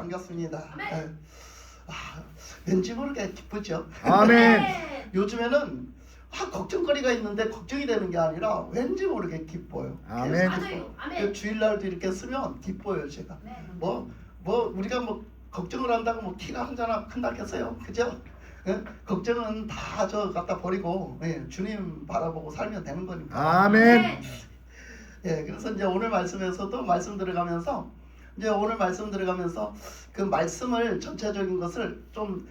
반갑습니다. 아멘. 왠지 모르게 기쁘죠. 아멘. 요즘에는 걱정거리가 있는데 걱정이 되는 게 아니라 왠지 모르게 기뻐요. 아멘. 맞아요. 아멘. 주일날도 이렇게 쓰면 기뻐요. 제가 네. 우리가 걱정을 한다고 키가 한자나 큰다겠어요, 그죠? 예? 걱정은 다 저 갖다 버리고 주님 바라보고 살면 되는 거니까. 아멘. 예, 그래서 이제 오늘 말씀에서도 말씀 들어가면서 그 말씀을 전체적인 것을 좀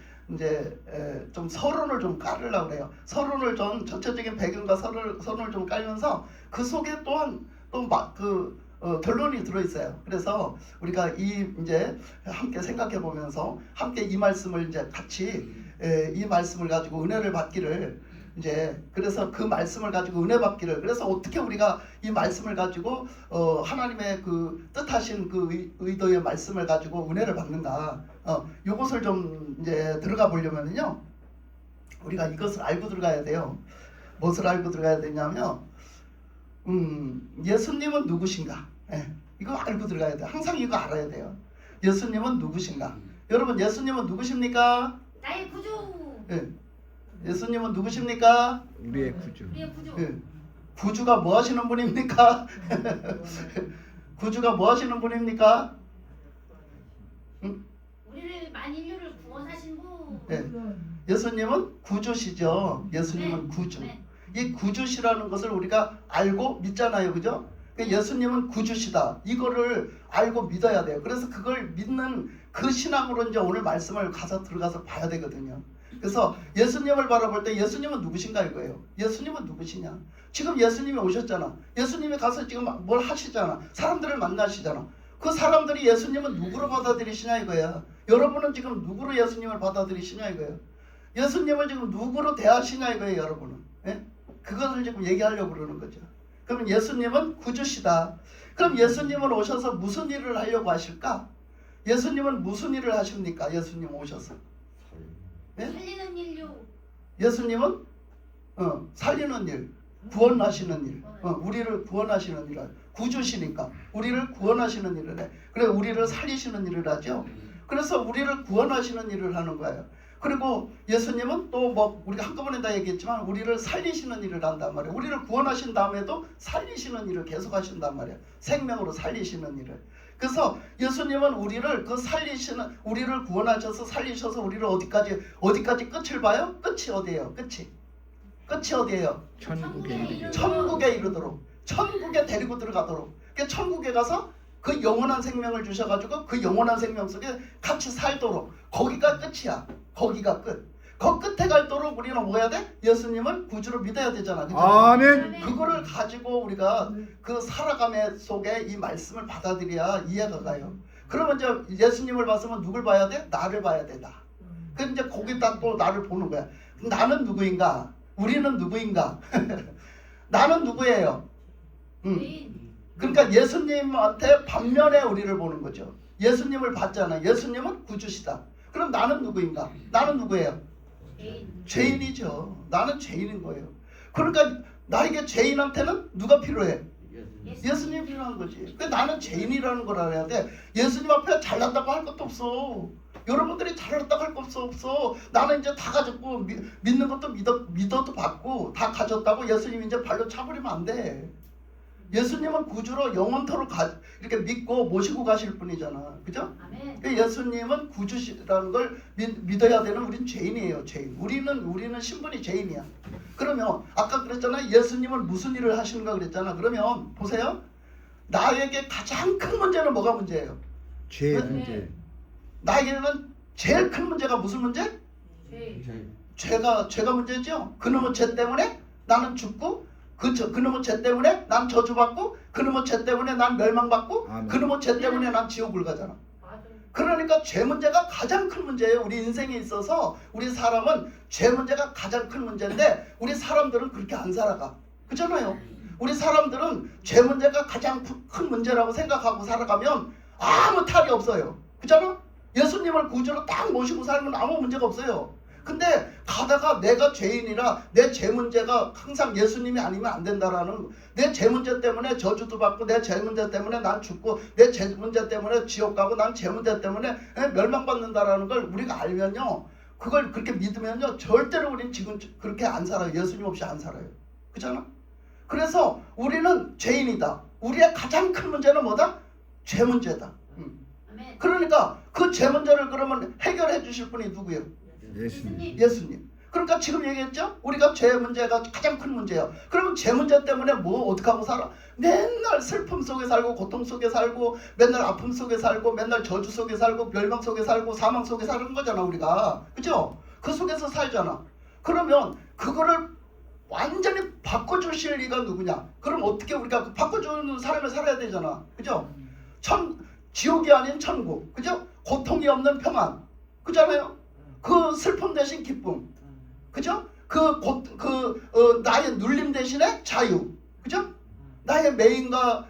좀 서론을 좀 깔으려고 그래요. 서론을 좀 전체적인 배경과 서론을 좀 깔면서 그 속에 또한 결론이 들어 있어요. 그래서 우리가 이제 함께 생각해 보면서 함께 이 말씀을 이제 같이 이 말씀을 가지고 은혜를 받기를 그래서 그 말씀을 가지고 은혜 받기를 그래서 어떻게 우리가 이 말씀을 가지고 하나님의 그 뜻하신 그 의도의 말씀을 가지고 은혜를 받는가 요것을 좀 이제 들어가 보려면요 우리가 이것을 알고 들어가야 돼요. 무엇을 알고 들어가야 되냐면 예수님은 누구신가? 이거 알고 들어가야 돼요. 항상 이거 알아야 돼요. 예수님은 누구신가? 여러분 예수님은 누구십니까? 나의 구주. 예수님은 누구십니까? 우리의 구주. 우리의 구주. 구주가 뭐 하시는 분입니까? 구주가 뭐 하시는 분입니까? 우리를 만인류를 구원하신 분. 예수님은 구주시죠. 예수님은 구주. 네. 이 구주시라는 것을 우리가 알고 믿잖아요. 그죠? 예수님은 구주시다. 이거를 알고 믿어야 돼요. 그래서 그걸 믿는 그 신앙으로 이제 오늘 말씀을 들어가서 봐야 되거든요. 그래서 예수님을 바라볼 때 예수님은 누구신가 이거예요. 예수님은 누구시냐? 지금 예수님이 오셨잖아. 예수님이 가서 지금 뭘 하시잖아. 사람들을 만나시잖아. 그 사람들이 예수님은 누구로 받아들이시냐 이거야. 여러분은 지금 누구로 예수님을 받아들이시냐 이거예요. 예수님을 지금 누구로 대하시냐 이거예요. 여러분은. 그것을 지금 얘기하려고 그러는 거죠. 그럼 예수님은 구주시다. 그럼 예수님은 오셔서 무슨 일을 하려고 하실까? 예수님은 무슨 일을 하십니까? 예수님 오셔서. 살리는 인류. 예수님은 살리는 일, 구원하시는 일, 우리를 구원하시는 일을 구주시니까 우리를 구원하시는 일을 해. 그래 우리를 살리시는 일을 하죠. 그래서 우리를 구원하시는 일을 하는 거예요. 그리고 예수님은 또 우리가 한꺼번에 다 얘기했지만 우리를 살리시는 일을 한단 말이에요. 우리를 구원하신 다음에도 살리시는 일을 계속 하신단 말이에요. 생명으로 살리시는 일을. 그래서 예수님은 우리를 우리를 구원하셔서 살리셔서 우리를 어디까지 끝을 봐요? 끝이 어디예요? 끝이 어디예요? 천국에 이르도록. 천국에 데리고 들어가도록. 그러니까 천국에 가서 그 영원한 생명을 주셔가지고 그 영원한 생명 속에 같이 살도록. 거기가 끝이야. 거기가 끝. 그 끝에 갈도록 우리는 뭐 해야 돼? 예수님을 구주로 믿어야 되잖아. 그죠? 아멘. 그거를 가지고 우리가 그 살아감의 속에 이 말씀을 받아들여야 이해가 가요. 그러면 이제 예수님을 봤으면 누굴 봐야 돼? 나를 봐야 돼. 나. 그 이제 거기다 또 나를 보는 거야. 나는 누구인가? 우리는 누구인가? 나는 누구예요? 그러니까 예수님한테 반면에 우리를 보는 거죠. 예수님을 봤잖아. 예수님은 구주시다. 그럼 나는 누구인가? 나는 누구예요? 죄인이죠. 나는 죄인인 거예요. 그러니까 나에게 죄인한테는 누가 필요해? 예수님이 필요한 거지. 나는 죄인이라는 걸 알아야 돼. 예수님 앞에 잘났다고 할 것도 없어. 여러분들이 잘났다고 할 것도 없어. 나는 이제 다 가졌고 믿는 것도 믿어도 받고 다 가졌다고 예수님 이제 발로 차버리면 안 돼. 예수님은 구주로 영원토록 이렇게 믿고 모시고 가실 분이잖아. 그죠? 아멘. 예수님은 구주시라는 걸 믿어야 되는 우린 죄인이에요. 죄인. 우리는 신분이 죄인이야. 그러면 아까 그랬잖아. 예수님은 무슨 일을 하시는가 그랬잖아. 그러면 보세요. 나에게 가장 큰 문제는 뭐가 문제예요? 죄 문제. 나에게는 제일 큰 문제가 무슨 문제? 죄가 문제죠. 그놈의 죄 때문에 나는 죽고 그놈의 죄 때문에 난 저주받고 그놈의 죄 때문에 난 멸망받고 아멘. 그놈의 죄 때문에 난 지옥을 가잖아. 맞아요. 그러니까 죄 문제가 가장 큰 문제예요. 우리 인생에 있어서 우리 사람은 죄 문제가 가장 큰 문제인데 우리 사람들은 그렇게 안 살아가. 그렇잖아요. 우리 사람들은 죄 문제가 가장 큰 문제라고 생각하고 살아가면 아무 탈이 없어요. 그렇잖아. 예수님을 구주로 딱 모시고 살면 아무 문제가 없어요. 근데 가다가 내가 죄인이라 내 죄 문제가 항상 예수님이 아니면 안 된다라는 내 죄 문제 때문에 저주도 받고 내 죄 문제 때문에 난 죽고 내 죄 문제 때문에 지옥 가고 난 죄 문제 때문에 멸망받는다라는 걸 우리가 알면요. 그걸 그렇게 믿으면요. 절대로 우리는 지금 그렇게 안 살아요. 예수님 없이 안 살아요. 그렇잖아? 그래서 우리는 죄인이다. 우리의 가장 큰 문제는 뭐다? 죄 문제다. 아멘. 그러니까 그 죄 문제를 그러면 해결해 주실 분이 누구예요? 예수님. 예수님. 그러니까 지금 얘기했죠? 우리가 죄 문제가 가장 큰 문제예요. 그러면 죄 문제 때문에 뭐 어떻게 하고 살아? 맨날 슬픔 속에 살고 고통 속에 살고 맨날 아픔 속에 살고 맨날 저주 속에 살고 멸망 속에 살고 사망 속에 사는 거잖아 우리가. 그죠? 그 속에서 살잖아. 그러면 그거를 완전히 바꿔주실 리가 누구냐? 그럼 어떻게 우리가 그 바꿔주는 사람을 살아야 되잖아. 그죠? 지옥이 아닌 천국. 그죠? 고통이 없는 평안. 그잖아요? 그 슬픔 대신 기쁨. 그죠? 나의 눌림 대신에 자유. 그죠? 나의 매인과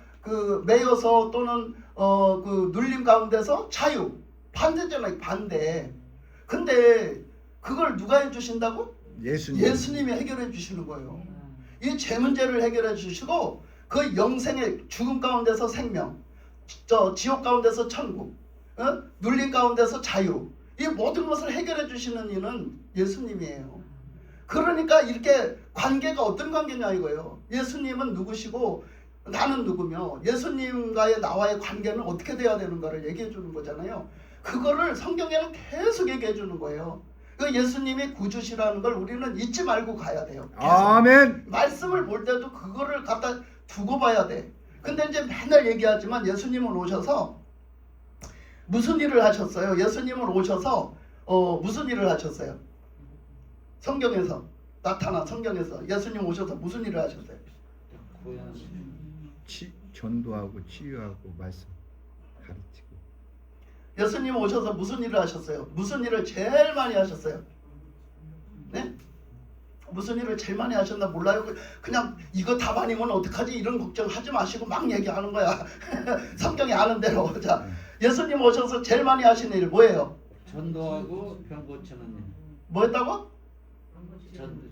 매여서 또는 그 눌림 가운데서 자유. 반대잖아요. 반대. 근데 그걸 누가 해주신다고? 예수님. 예수님이 해결해 주시는 거예요. 이 죄 문제를 해결해 주시고 그 영생의 죽음 가운데서 생명, 지옥 가운데서 천국, 눌림 가운데서 자유. 이 모든 것을 해결해 주시는 이는 예수님이에요. 그러니까 이렇게 관계가 어떤 관계냐 이거예요. 예수님은 누구시고 나는 누구며 예수님과의 나와의 관계는 어떻게 돼야 되는가를 얘기해 주는 거잖아요. 그거를 성경에는 계속 얘기해 주는 거예요. 그 예수님이 구주시라는 걸 우리는 잊지 말고 가야 돼요. 계속. 아멘. 말씀을 볼 때도 그거를 갖다 두고 봐야 돼. 근데 이제 맨날 얘기하지만 예수님은 오셔서 무슨 일을 하셨어요? 예수님은 오셔서 무슨 일을 하셨어요? 성경에서 나타난 성경에서 예수님 오셔서 무슨 일을 하셨어요? 전도하고 치유하고 말씀 가르치고. 예수님 오셔서 무슨 일을 하셨어요? 무슨 일을 제일 많이 하셨어요? 네? 무슨 일을 제일 많이 하셨나 몰라요. 그냥 이거 답 아니면 어떡하지 이런 걱정하지 마시고 막 얘기하는 거야. 성경이 아는 대로. 자, 예수님 오셔서 제일 많이 하신 일 뭐예요? 전도하고 병 고치는 일. 뭐 했다고?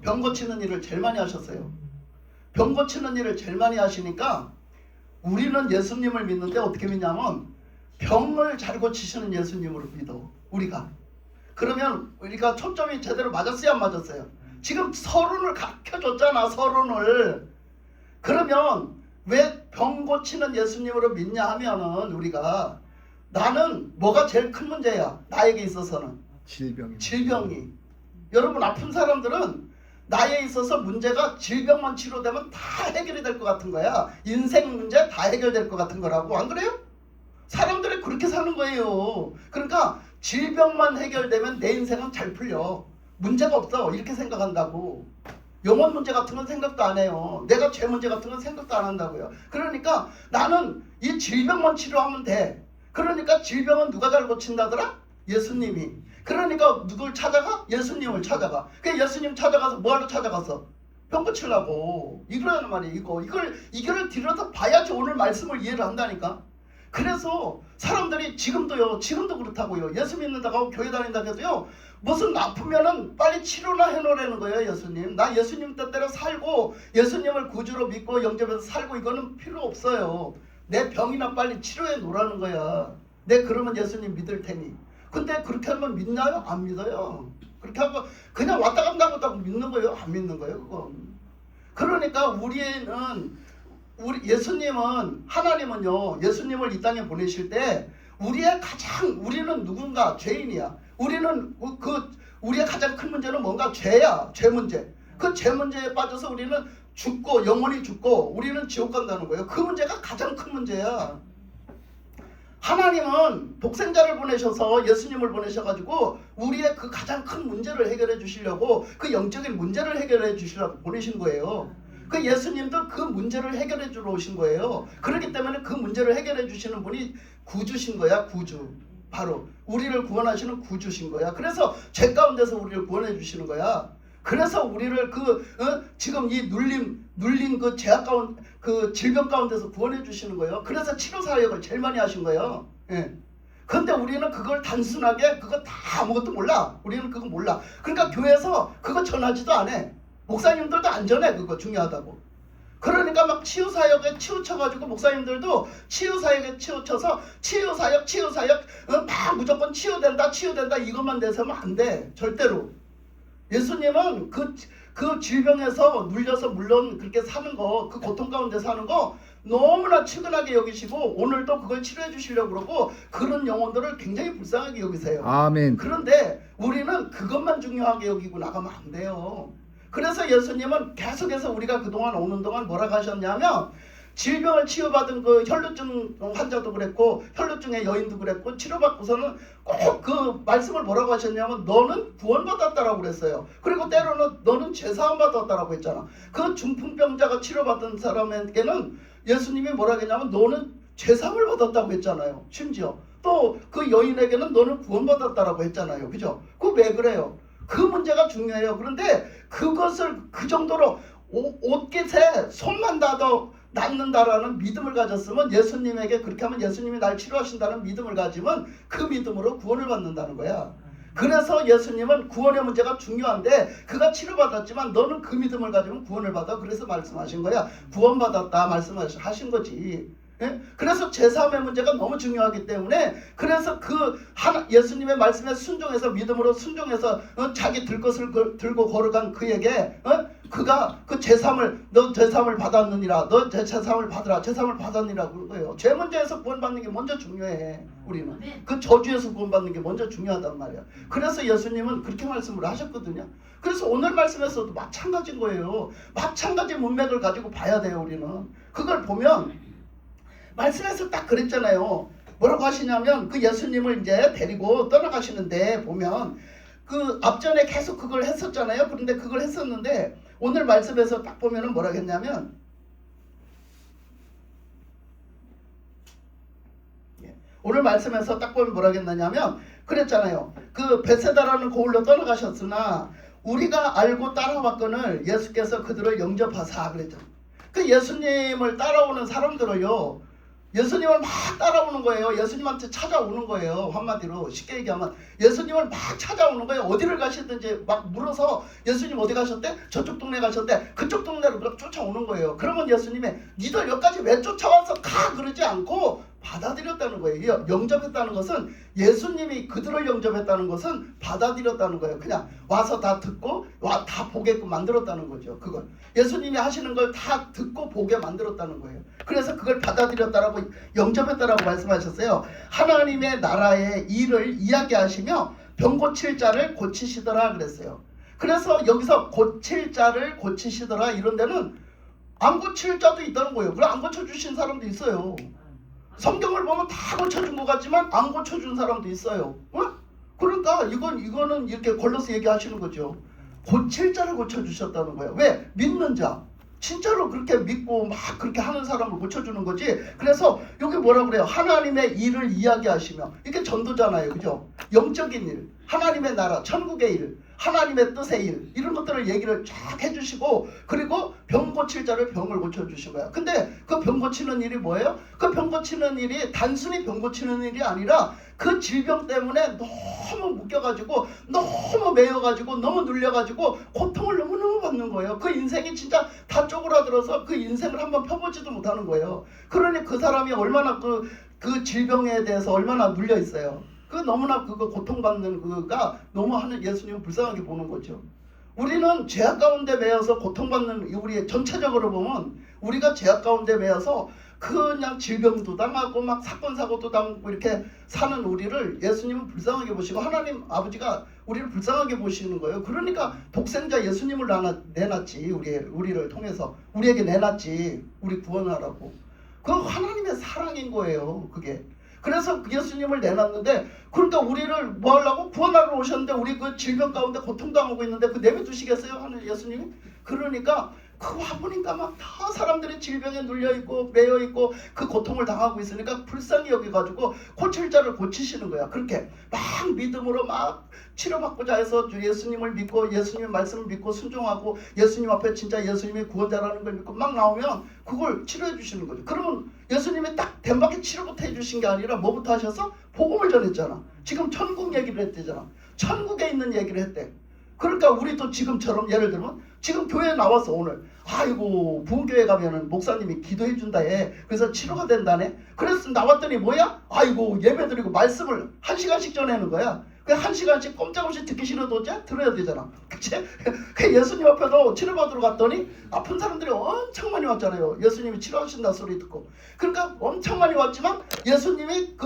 병 고치는 일을 제일 많이 하셨어요. 병 고치는 일을 제일 많이 하시니까 우리는 예수님을 믿는데 어떻게 믿냐면 병을 잘 고치시는 예수님으로 믿어. 우리가. 그러면 우리가 초점이 제대로 맞았어요 안 맞았어요? 지금 서론을 가르쳐줬잖아. 서론을. 그러면 왜 병 고치는 예수님으로 믿냐 하면은 우리가 나는 뭐가 제일 큰 문제야? 나에게 있어서는 질병이. 여러분 아픈 사람들은 나에 있어서 문제가 질병만 치료되면 다 해결이 될 것 같은 거야. 인생 문제 다 해결될 것 같은 거라고. 안 그래요? 사람들이 그렇게 사는 거예요. 그러니까 질병만 해결되면 내 인생은 잘 풀려. 문제가 없어. 이렇게 생각한다고. 영혼 문제 같은 건 생각도 안 해요. 내가 죄 문제 같은 건 생각도 안 한다고요. 그러니까 나는 이 질병만 치료하면 돼. 그러니까 질병은 누가 잘 고친다더라? 예수님이. 그러니까 누굴 찾아가? 예수님을 찾아가. 그 예수님 찾아가서 뭐하러 찾아가서? 병 고치려고. 이거라는 말이에요. 이거를 들여다 봐야지 오늘 말씀을 이해를 한다니까. 그래서 사람들이 지금도 그렇다고요. 예수 믿는다고 교회 다닌다고 해도요. 무슨 아프면은 빨리 치료나 해놓으라는 거예요. 예수님. 나 예수님 뜻대로 살고 예수님을 구주로 믿고 영접해서 살고 이거는 필요 없어요. 내 병이나 빨리 치료해 놓으라는 거야. 내 그러면 예수님 믿을 테니. 근데 그렇게 하면 믿나요? 안 믿어요. 그렇게 하고 그냥 왔다 갔다 하고 믿는 거예요? 안 믿는 거예요? 그건. 그러니까 우리 예수님은 하나님은요. 예수님을 이 땅에 보내실 때 우리는 누군가 죄인이야. 우리의 가장 큰 문제는 뭔가 죄야. 죄 문제. 그 죄 문제에 빠져서 우리는 죽고 영원히 죽고 우리는 지옥 간다는 거예요. 그 문제가 가장 큰 문제야. 하나님은 독생자를 보내셔서 예수님을 보내셔가지고 우리의 그 가장 큰 문제를 해결해 주시려고 그 영적인 문제를 해결해 주시려고 보내신 거예요. 그 예수님도 그 문제를 해결해 주러 오신 거예요. 그렇기 때문에 그 문제를 해결해 주시는 분이 구주신 거야. 구주. 바로 우리를 구원하시는 구주신 거야. 그래서 죄 가운데서 우리를 구원해 주시는 거야. 그래서 우리를 지금 이 눌린 그 죄악 가운데 그 질병 가운데서 구원해 주시는 거예요. 그래서 치료 사역을 제일 많이 하신 거예요. 예. 근데 우리는 그걸 단순하게 그거 다 아무것도 몰라. 우리는 그거 몰라. 그러니까 교회에서 그거 전하지도 않아. 목사님들도 안 전해. 그거 중요하다고. 그러니까 막 치유사역에 치우쳐가지고 목사님들도 치유사역에 치우쳐서 치유사역 막 무조건 치유된다 이것만 내세우면 안 돼. 절대로. 예수님은 그 질병에서 눌려서 물론 그렇게 사는 거, 그 고통 가운데 사는 거 너무나 측은하게 여기시고 오늘도 그걸 치료해 주시려고 그러고 그런 영혼들을 굉장히 불쌍하게 여기세요. 아멘. 그런데 우리는 그것만 중요하게 여기고 나가면 안 돼요. 그래서 예수님은 계속해서 우리가 그동안 오는 동안 뭐라고 하셨냐면 질병을 치유받은 그 혈루증 환자도 그랬고 혈루증의 여인도 그랬고 치료받고서는 꼭 그 말씀을 뭐라고 하셨냐면 너는 구원받았다라고 그랬어요. 그리고 때로는 너는 죄사함 받았다라고 했잖아. 그 중풍병자가 치료받은 사람에게는 예수님이 뭐라고 했냐면 너는 죄사함을 받았다고 했잖아요. 심지어 또 그 여인에게는 너는 구원받았다라고 했잖아요. 그죠? 그 왜 그래요? 그 문제가 중요해요. 그런데 그것을 그 정도로 옷깃에 손만 닿아도 낫는다라는 믿음을 가졌으면 예수님에게 그렇게 하면 예수님이 날 치료하신다는 믿음을 가지면 그 믿음으로 구원을 받는다는 거야. 그래서 예수님은 구원의 문제가 중요한데 그가 치료받았지만 너는 그 믿음을 가지면 구원을 받아. 그래서 말씀하신 거야. 구원받았다 말씀하신 거지. 예? 그래서 제사함의 문제가 너무 중요하기 때문에 그래서 예수님의 말씀에 순종해서 믿음으로 순종해서 자기 들 것을 들고 걸어간 그에게 그가 그 너 제사함을 받았느니라 너 제사함을 받으라 제사함을 받았느니라 그런 거예요. 죄 문제에서 구원받는 게 먼저 중요해. 우리는 그 저주에서 구원받는 게 먼저 중요하단 말이야. 그래서 예수님은 그렇게 말씀을 하셨거든요. 그래서 오늘 말씀에서도 마찬가지인 거예요. 마찬가지 문맥을 가지고 봐야 돼요. 우리는 그걸 보면 말씀에서 딱 그랬잖아요. 뭐라고 하시냐면 그 예수님을 이제 데리고 떠나가시는데 보면 그 앞전에 계속 그걸 했었잖아요. 그런데 그걸 했었는데 오늘 말씀에서 딱 보면은 뭐라고 했냐면 오늘 말씀에서 딱 보면 뭐라고 했냐면 그랬잖아요. 그 베세다라는 고을로 떠나가셨으나 우리가 알고 따라왔거늘 예수께서 그들을 영접하사 그랬죠. 그 예수님을 따라오는 사람들을요. 예수님을 막 따라오는 거예요. 예수님한테 찾아오는 거예요. 한마디로 쉽게 얘기하면 예수님을 막 찾아오는 거예요. 어디를 가시든지 막 물어서 예수님 어디 가셨대? 저쪽 동네 가셨대? 그쪽 동네로 막 쫓아오는 거예요. 그러면 예수님이 니들 여기까지 왜 쫓아와서 가? 그러지 않고 받아들였다는 거예요. 영접했다는 것은 예수님이 그들을 영접했다는 것은 받아들였다는 거예요. 그냥 와서 다 듣고 다 보게끔 만들었다는 거죠. 그걸 예수님이 하시는 걸 다 듣고 보게 만들었다는 거예요. 그래서 그걸 받아들였다라고 영접했다라고 말씀하셨어요. 하나님의 나라의 일을 이야기하시며 병 고칠 자를 고치시더라 그랬어요. 그래서 여기서 고칠 자를 고치시더라 이런 데는 안 고칠 자도 있다는 거예요. 그럼 안 고쳐주신 사람도 있어요. 성경을 보면 다 고쳐준 것 같지만 안 고쳐준 사람도 있어요. 그러니까 이거는 이렇게 걸러서 얘기하시는 거죠. 고칠 자를 고쳐주셨다는 거예요. 왜? 믿는 자. 진짜로 그렇게 믿고 막 그렇게 하는 사람을 고쳐주는 거지. 그래서 여기 뭐라 그래요? 하나님의 일을 이야기하시며 이게 전도잖아요. 그죠? 영적인 일, 하나님의 나라, 천국의 일, 하나님의 뜻의 일 이런 것들을 얘기를 쫙 해주시고 그리고 병 고칠 자를 병을 고쳐주신 거야. 근데 그 병 고치는 일이 뭐예요? 그 병 고치는 일이 단순히 병 고치는 일이 아니라 그 질병 때문에 너무 묶여가지고 너무 매여가지고 너무 눌려가지고 고통을 너무너무 받는 거예요. 그 인생이 진짜 다 쪼그라들어서 그 인생을 한번 펴보지도 못하는 거예요. 그러니 그 사람이 얼마나 그 질병에 대해서 얼마나 눌려 있어요. 그 너무나 그거 고통받는 그가 너무 하는 예수님을 불쌍하게 보는 거죠. 우리는 죄악 가운데 매여서 고통받는 우리 전체적으로 보면 우리가 죄악 가운데 매여서 그냥 질병도 당하고 막 사건 사고도 당하고 이렇게 사는 우리를 예수님은 불쌍하게 보시고 하나님 아버지가 우리를 불쌍하게 보시는 거예요. 그러니까 독생자 예수님을 내놨지 우리를 통해서 우리에게 내놨지 우리 구원하라고. 그 하나님의 사랑인 거예요. 그게. 그래서 예수님을 내놨는데 그러니까 우리를 뭐 하려고 구원하러 오셨는데 우리 그 질병 가운데 고통당하고 있는데 그 내버두시겠어요? 하는 예수님이? 그러니까 그 와보니까 막 다 사람들이 질병에 눌려있고 매여있고 그 고통을 당하고 있으니까 불쌍히 여겨가지고 고칠 자를 고치시는 거야. 그렇게 막 믿음으로 막 치료받고자 해서 예수님을 믿고 예수님의 말씀을 믿고 순종하고 예수님 앞에 진짜 예수님이 구원자라는 걸 믿고 막 나오면 그걸 치료해 주시는 거죠. 그러면 예수님이 딱 된밖에 치료부터 해주신 게 아니라 뭐부터 하셔서 복음을 전했잖아. 지금 천국 얘기를 했대잖아. 천국에 있는 얘기를 했대. 그러니까 우리도 지금처럼 예를 들면 지금 교회에 나와서 오늘 아이고 부흥교회 가면은 목사님이 기도해 준다 해. 그래서 치료가 된다네. 그래서 나왔더니 뭐야? 아이고 예배드리고 말씀을 1시간씩 전하는 거야. 그 1시간씩 꼼짝없이 듣기 싫어도 어째? 들어야 되잖아. 그치? 그 예수님 앞에도 치료받으러 갔더니 아픈 사람들이 엄청 많이 왔잖아요. 예수님이 치료하신다 소리 듣고. 그러니까 엄청 많이 왔지만 예수님이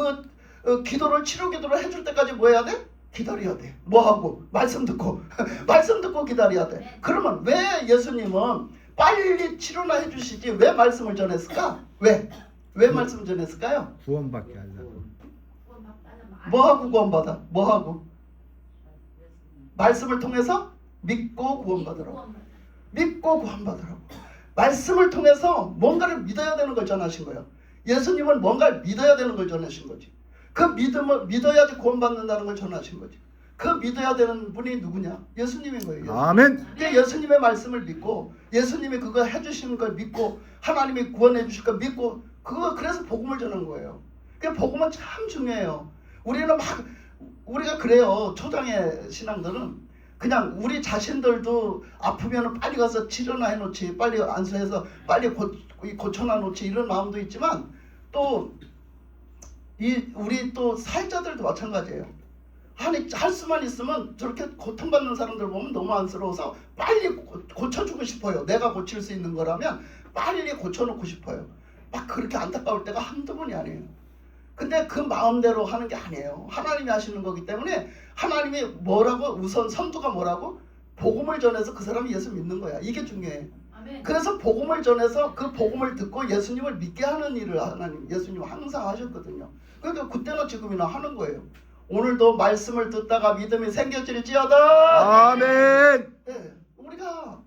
기도를 치료 기도를 해줄 때까지 뭐 해야 돼? 기다려야 돼. 뭐 하고? 말씀 듣고. 말씀 듣고 기다려야 돼. 그러면 왜 예수님은 빨리 치료나 해주시지 왜 말씀을 전했을까? 왜 말씀을 전했을까요? 구원받게 하려고. 뭐하고 구원받아? 뭐하고? 말씀을 통해서 믿고 구원받으라고. 믿고 구원받으라고. 말씀을 통해서 뭔가를 믿어야 되는 걸 전하신 거예요. 예수님은 뭔가를 믿어야 되는 걸 전하신 거지. 그 믿음을 믿어야지 구원받는다는 걸 전하신 거지. 그 믿어야 되는 분이 누구냐? 예수님인 거예요. 예수님. 아멘. 예수님의 말씀을 믿고 예수님이 그거 해주시는 걸 믿고 하나님이 구원해 주실 걸 믿고 그래서 복음을 전한 거예요. 그 복음은 참 중요해요. 우리가 그래요. 초장의 신앙들은 그냥 우리 자신들도 아프면 빨리 가서 치료나 해놓지, 빨리 안수해서 빨리 고쳐놔 놓지 이런 마음도 있지만 또 우리 또 사회자들도 마찬가지예요. 할 수만 있으면 저렇게 고통받는 사람들 보면 너무 안쓰러워서 빨리 고쳐주고 싶어요. 내가 고칠 수 있는 거라면 빨리 고쳐놓고 싶어요. 막 그렇게 안타까울 때가 한두 번이 아니에요. 근데 그 마음대로 하는 게 아니에요. 하나님이 하시는 거기 때문에 하나님이 뭐라고 우선 선두가 뭐라고? 복음을 전해서 그 사람이 예수 믿는 거야. 이게 중요해. 그래서 복음을 전해서 그 복음을 듣고 예수님을 믿게 하는 일을 예수님 항상 하셨거든요. 그러니까 그때나 지금이나 하는 거예요. 오늘도 말씀을 듣다가 믿음이 생겨질지어다. 아멘. 네, 우리가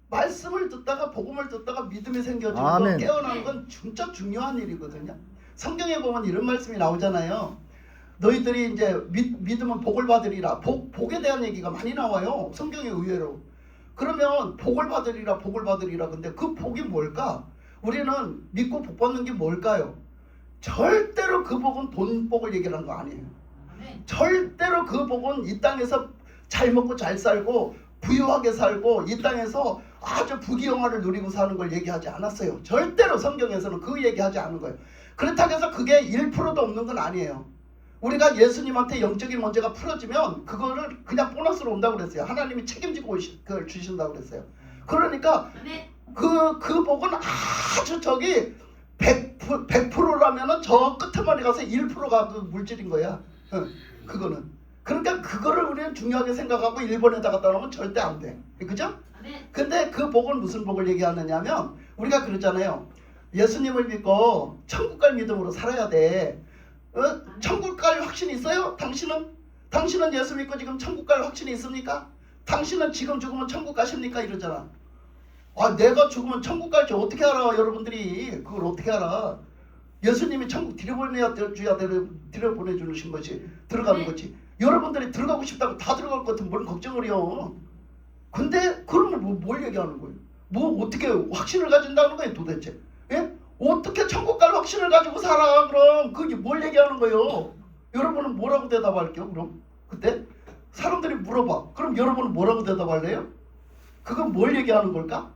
말씀을 듣다가 복음을 듣다가 믿음이 생겨지고 아멘. 깨어나는 건 진짜 중요한 일이거든요. 성경에 보면 이런 말씀이 나오잖아요. 너희들이 이제 믿으면 복을 받으리라. 복에 대한 얘기가 많이 나와요. 성경에 의외로. 그러면 복을 받으리라 복을 받으리라. 근데 그 복이 뭘까? 우리는 믿고 복 받는 게 뭘까요? 절대로 그 복은 돈 복을 얘기하는 거 아니에요. 절대로 그 복은 이 땅에서 잘 먹고 잘 살고 부유하게 살고 이 땅에서 아주 부귀영화를 누리고 사는 걸 얘기하지 않았어요. 절대로 성경에서는 그 얘기하지 않은 거예요. 그렇다고 해서 그게 1%도 없는 건 아니에요. 우리가 예수님한테 영적인 문제가 풀어지면 그거를 그냥 보너스로 온다고 그랬어요. 하나님이 책임지고 그걸 주신다고 그랬어요. 그러니까 그 복은 아주 100%라면은 저 끝에만 가서 1%가 그 물질인 거야. 그거는. 그러니까 그거를 우리는 중요하게 생각하고 일본에다 갖다 놓으면 절대 안 돼. 그죠? 근데 그 복은 무슨 복을 얘기하느냐면 우리가 그러잖아요. 예수님을 믿고 천국 갈 믿음으로 살아야 돼. 천국 갈 확신이 있어요? 당신은 예수 믿고 지금 천국 갈 확신이 있습니까? 당신은 지금 죽으면 천국 가십니까? 이러잖아. 아, 내가 죽으면 천국 갈지 어떻게 알아? 여러분들이 그걸 어떻게 알아? 예수님이 천국 들여보내주신 것이 들어가는 거지. 여러분들이 들어가고 싶다고 다 들어갈 것 같으면 뭘 걱정을 해요. 근데 그러면 뭘 얘기하는 거예요? 어떻게 확신을 가진다는 거예요 도대체? 예? 어떻게 천국 갈 확신을 가지고 살아? 그럼 그게 뭘 얘기하는 거예요? 여러분은 뭐라고 대답할게요? 그럼 그때 사람들이 물어봐. 그럼 여러분은 뭐라고 대답할래요? 그건 뭘 얘기하는 걸까?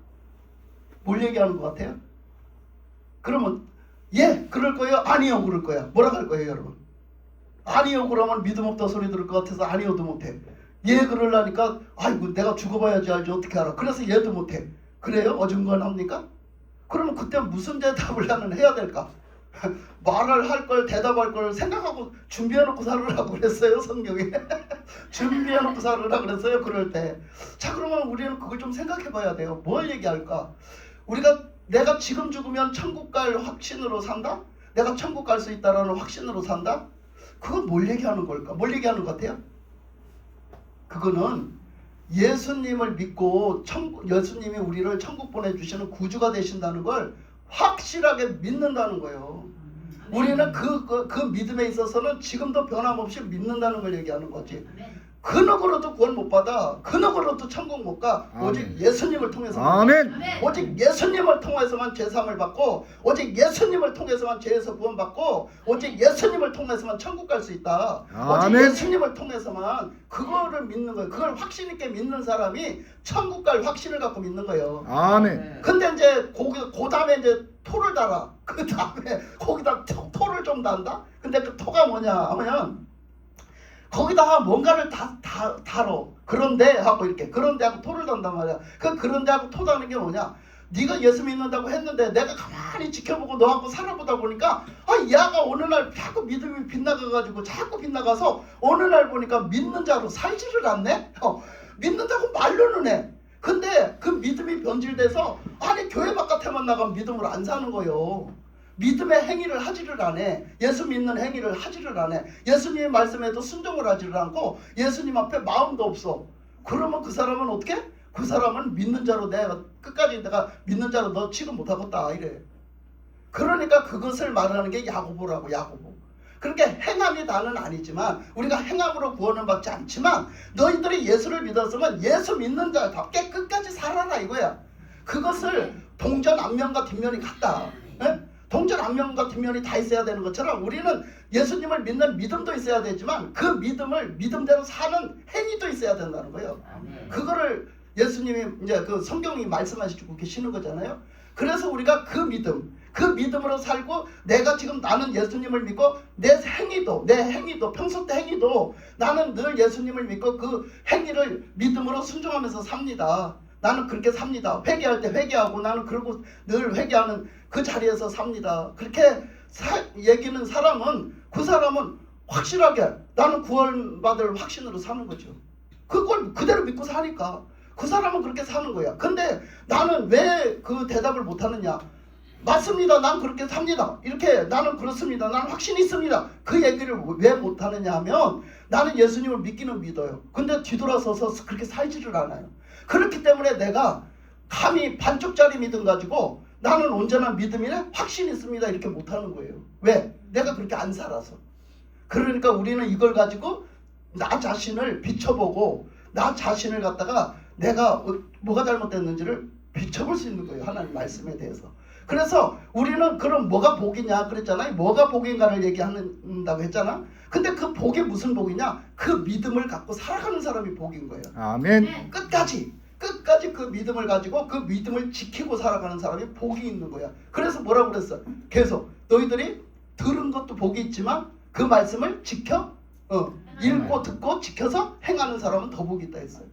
뭘 얘기하는 것 같아요? 그러면 예 그럴 거예요? 아니요 그럴 거야. 뭐라고 할 거예요 여러분? 아니요 그러면 믿음 없다 소리 들을 것 같아서 아니요도 못해. 예 그러려니까 아이고 내가 죽어봐야지 알지 어떻게 알아. 그래서 예도 못해. 그래요? 어중간합니까? 그러면 그때 무슨 대답을 나는 해야 될까? 말을 할 걸 대답할 걸 생각하고 준비해놓고 살으라고 그랬어요 성경에. 준비해놓고 살으라 그랬어요 그럴 때. 자 그러면 우리는 그걸 좀 생각해봐야 돼요. 뭘 얘기할까? 내가 지금 죽으면 천국 갈 확신으로 산다? 내가 천국 갈 수 있다라는 확신으로 산다? 그건 뭘 얘기하는 걸까? 뭘 얘기하는 것 같아요? 그거는 예수님을 믿고 예수님이 우리를 천국 보내주시는 구주가 되신다는 걸 확실하게 믿는다는 거예요. 우리는 그 믿음에 있어서는 지금도 변함없이 믿는다는 걸 얘기하는 거지. 그 누구로도 구원 못 받아. 그 누구로도 천국 못 가. 오직 아멘. 예수님을 통해서. 아멘. 아멘. 오직 예수님을 통해서만 죄사함을 받고, 오직 예수님을 통해서만 죄에서 구원받고, 오직 예수님을 통해서만 천국 갈 수 있다. 오직 아멘. 예수님을 통해서만 그거를 믿는 거예요. 그걸 확신 있게 믿는 사람이 천국 갈 확신을 갖고 믿는 거예요. 아멘. 근데 이제 그 다음에 이제 토를 달아. 그 다음에 거기다 토를 좀 단다. 근데 그 토가 뭐냐 하면 거기다가 뭔가를 달어. 그런데 하고 이렇게 그런데 하고 토를 단단 말이야. 그런데 하고 토 다는 게 뭐냐? 네가 예수 믿는다고 했는데 내가 가만히 지켜보고 너하고 살아보다 보니까 야가 어느 날 자꾸 믿음이 빗나가가지고 자꾸 빗나가서 어느 날 보니까 믿는 자로 살지를 않네. 믿는다고 말로는 해. 근데 그 믿음이 변질돼서 교회 바깥에만 나가면 믿음을 안 사는 거예요. 믿음의 행위를 하지를 않아. 예수 믿는 행위를 하지를 않아. 예수님의 말씀에도 순종을 하지를 않고 예수님 앞에 마음도 없어. 그러면 그 사람은 어떻게? 그 사람은 믿는 자로 내가 끝까지 내가 믿는 자로 너 취급 못하겠다 이래. 그러니까 그것을 말하는 게 야고보라고. 야고보. 그렇게 행함이 다는 아니지만 우리가 행함으로 구원을 받지 않지만 너희들이 예수를 믿었으면 예수 믿는 자답게 끝까지 살아라 이거야. 그것을 동전 앞면과 뒷면이 같다. 에? 동전 앞면과 뒷면이 다 있어야 되는 것처럼 우리는 예수님을 믿는 믿음도 있어야 되지만 그 믿음을 믿음대로 사는 행위도 있어야 된다는 거예요. 그거를 예수님이 이제 그 성경이 말씀하시고 계시는 거잖아요. 그래서 우리가 그 믿음으로 살고 내가 지금 나는 예수님을 믿고 내 행위도 평소 때 행위도 나는 늘 예수님을 믿고 그 행위를 믿음으로 순종하면서 삽니다. 나는 그렇게 삽니다. 회개할 때 회개하고 나는 그러고 늘 회개하는 그 자리에서 삽니다. 그렇게 얘기는 사람은 그 사람은 확실하게 나는 구원받을 확신으로 사는 거죠. 그걸 그대로 믿고 사니까 그 사람은 그렇게 사는 거야. 근데 나는 왜 그 대답을 못하느냐? 맞습니다. 난 그렇게 삽니다. 이렇게 나는 그렇습니다. 나는 확신이 있습니다. 그 얘기를 왜 못하느냐 하면 나는 예수님을 믿기는 믿어요. 근데 뒤돌아서서 그렇게 살지를 않아요. 그렇기 때문에 내가 감히 반쪽짜리 믿음 가지고 나는 온전한 믿음이네 확신이 있습니다 이렇게 못하는 거예요. 왜? 내가 그렇게 안 살아서. 그러니까 우리는 이걸 가지고 나 자신을 비춰보고 나 자신을 갖다가 내가 뭐가 잘못됐는지를 비춰볼 수 있는 거예요. 하나님 말씀에 대해서. 그래서 우리는 그럼 뭐가 복이냐 그랬잖아요. 뭐가 복인가를 얘기한다고 했잖아. 근데 그 복이 무슨 복이냐? 그 믿음을 갖고 살아가는 사람이 복인 거예요. 아멘. 끝까지 그 믿음을 가지고 그 믿음을 지키고 살아가는 사람이 복이 있는 거야. 그래서 뭐라고 그랬어? 계속 너희들이 들은 것도 복이 있지만 그 말씀을 지켜 읽고 듣고 지켜서 행하는 사람은 더 복이 있다 했어요.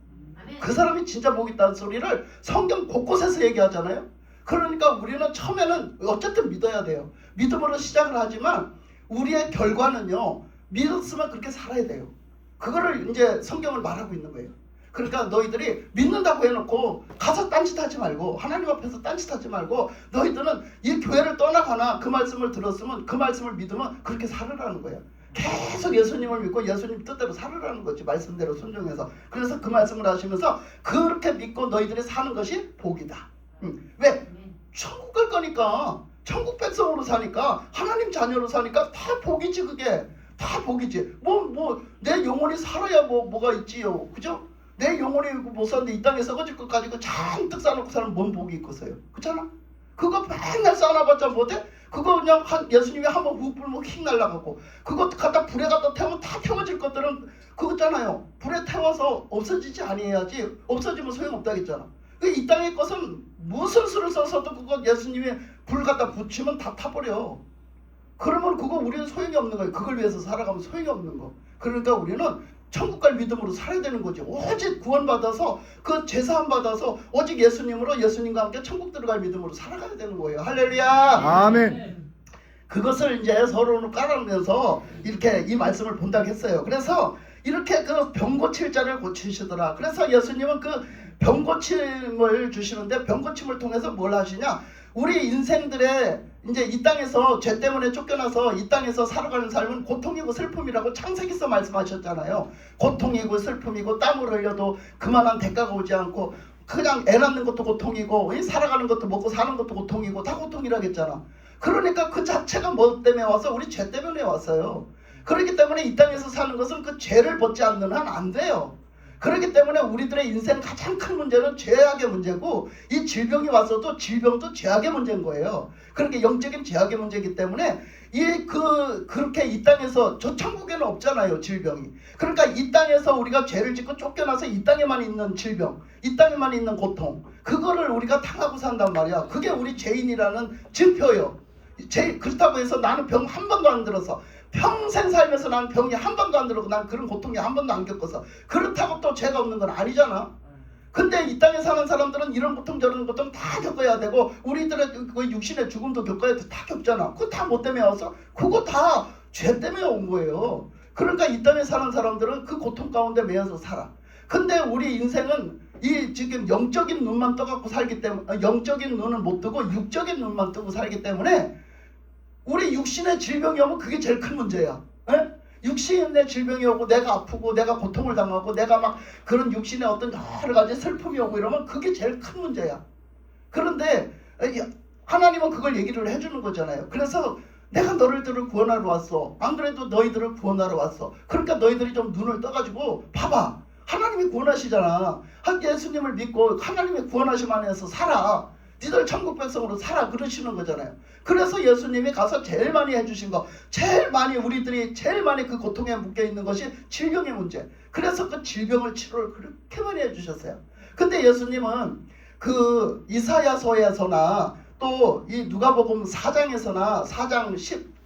그 사람이 진짜 복이 있다는 소리를 성경 곳곳에서 얘기하잖아요. 그러니까 우리는 처음에는 어쨌든 믿어야 돼요. 믿음으로 시작을 하지만 우리의 결과는요. 믿었으면 그렇게 살아야 돼요. 그거를 이제 성경을 말하고 있는 거예요. 그러니까 너희들이 믿는다고 해놓고 가서 딴짓하지 말고 하나님 앞에서 딴짓하지 말고 너희들은 이 교회를 떠나가나 그 말씀을 들었으면 그 말씀을 믿으면 그렇게 살으라는 거예요. 계속 예수님을 믿고 예수님 뜻대로 살으라는 거지. 말씀대로 순종해서. 그래서 그 말씀을 하시면서 그렇게 믿고 너희들이 사는 것이 복이다. 왜? 천국 갈 거니까 천국 백성으로 사니까 하나님 자녀로 사니까 다 복이지. 그게 다 복이지. 내 영혼이 살아야 뭐가 있지요. 그죠? 내 영혼이 못 사는데 이 땅에 썩어질 것 가지고 잔뜩 쌓아놓고 사는 뭔 복이 있겠어요. 그렇잖아? 그거 맨날 쌓아놔봤자 못해? 그거 그냥 예수님이 한번 훅 불면 휙 날아가고 그거 갖다 불에 갖다 태우면 다 태워질 것들은 그거 있잖아요. 불에 태워서 없어지지 아니해야지. 없어지면 소용없다겠잖아. 이 땅의 것은 무슨 수를 써서도 그거 예수님이 불 갖다 붙이면 다 타버려. 그러면 그거 우리는 소용이 없는 거예요. 그걸 위해서 살아가면 소용이 없는 거. 그러니까 우리는 천국 갈 믿음으로 살아야 되는 거지. 오직 구원받아서 그 제사함 받아서 오직 예수님으로 예수님과 함께 천국 들어갈 믿음으로 살아가야 되는 거예요. 할렐루야. 아멘. 그것을 이제 서로를 깔아내면서 이렇게 이 말씀을 본다고 했어요. 그래서 이렇게 그 병 고칠 자를 고치시더라. 그래서 예수님은 그 병 고침을 주시는데 병 고침을 통해서 뭘 하시냐? 우리 인생들의 이제 이 땅에서 죄 때문에 쫓겨나서 이 땅에서 살아가는 삶은 고통이고 슬픔이라고 창세기서 말씀하셨잖아요. 고통이고 슬픔이고 땀을 흘려도 그만한 대가가 오지 않고 그냥 애 낳는 것도 고통이고 살아가는 것도 먹고 사는 것도 고통이고 다 고통이라고 했잖아. 그러니까 그 자체가 뭐 때문에 와서 우리 죄 때문에 왔어요. 그렇기 때문에 이 땅에서 사는 것은 그 죄를 벗지 않는 한 안 돼요. 그렇기 때문에 우리들의 인생 가장 큰 문제는 죄악의 문제고, 이 질병이 왔어도 질병도 죄악의 문제인 거예요. 그렇게 영적인 죄악의 문제이기 때문에 그렇게 이 땅에서, 저 천국에는 없잖아요, 질병이. 그러니까 이 땅에서 우리가 죄를 짓고 쫓겨나서 이 땅에만 있는 질병, 이 땅에만 있는 고통, 그거를 우리가 당하고 산단 말이야. 그게 우리 죄인이라는 증표예요. 그렇다고 해서 나는 병 한 번도 안 들어서, 평생 살면서 나는 병이 한 번도 안 들었고 난 그런 고통이 한 번도 안 겪어서 그렇다고 또 죄가 없는 건 아니잖아. 근데 이 땅에 사는 사람들은 이런 고통 저런 고통 다 겪어야 되고, 우리들의 그 육신의 죽음도 겪어야 돼. 다 겪잖아. 그거 다 뭐 때문에 와서? 그거 다 죄 때문에 온 거예요. 그러니까 이 땅에 사는 사람들은 그 고통 가운데 매여서 살아. 근데 우리 인생은 이 지금 영적인 눈만 떠갖고 살기 때문에, 영적인 눈은 못 뜨고 육적인 눈만 뜨고 살기 때문에 우리 육신의 질병이 오면 그게 제일 큰 문제야. 에? 육신의 질병이 오고 내가 아프고 내가 고통을 당하고 내가 막 그런 육신의 어떤 여러 가지 슬픔이 오고 이러면 그게 제일 큰 문제야. 그런데 하나님은 그걸 얘기를 해주는 거잖아요. 그래서 내가 너희들을 구원하러 왔어. 안 그래도 너희들을 구원하러 왔어. 그러니까 너희들이 좀 눈을 떠가지고 봐봐. 하나님이 구원하시잖아. 예수님을 믿고 하나님의 구원하심 안에서 살아. 니들 천국 백성으로 살아, 그러시는 거잖아요. 그래서 예수님이 가서 제일 많이 해주신 거, 제일 많이 우리들이 제일 많이 그 고통에 묶여있는 것이 질병의 문제. 그래서 그 질병을 치료를 그렇게 많이 해주셨어요. 근데 예수님은 그 이사야서에서나 또 이 누가복음 4장에서나 4장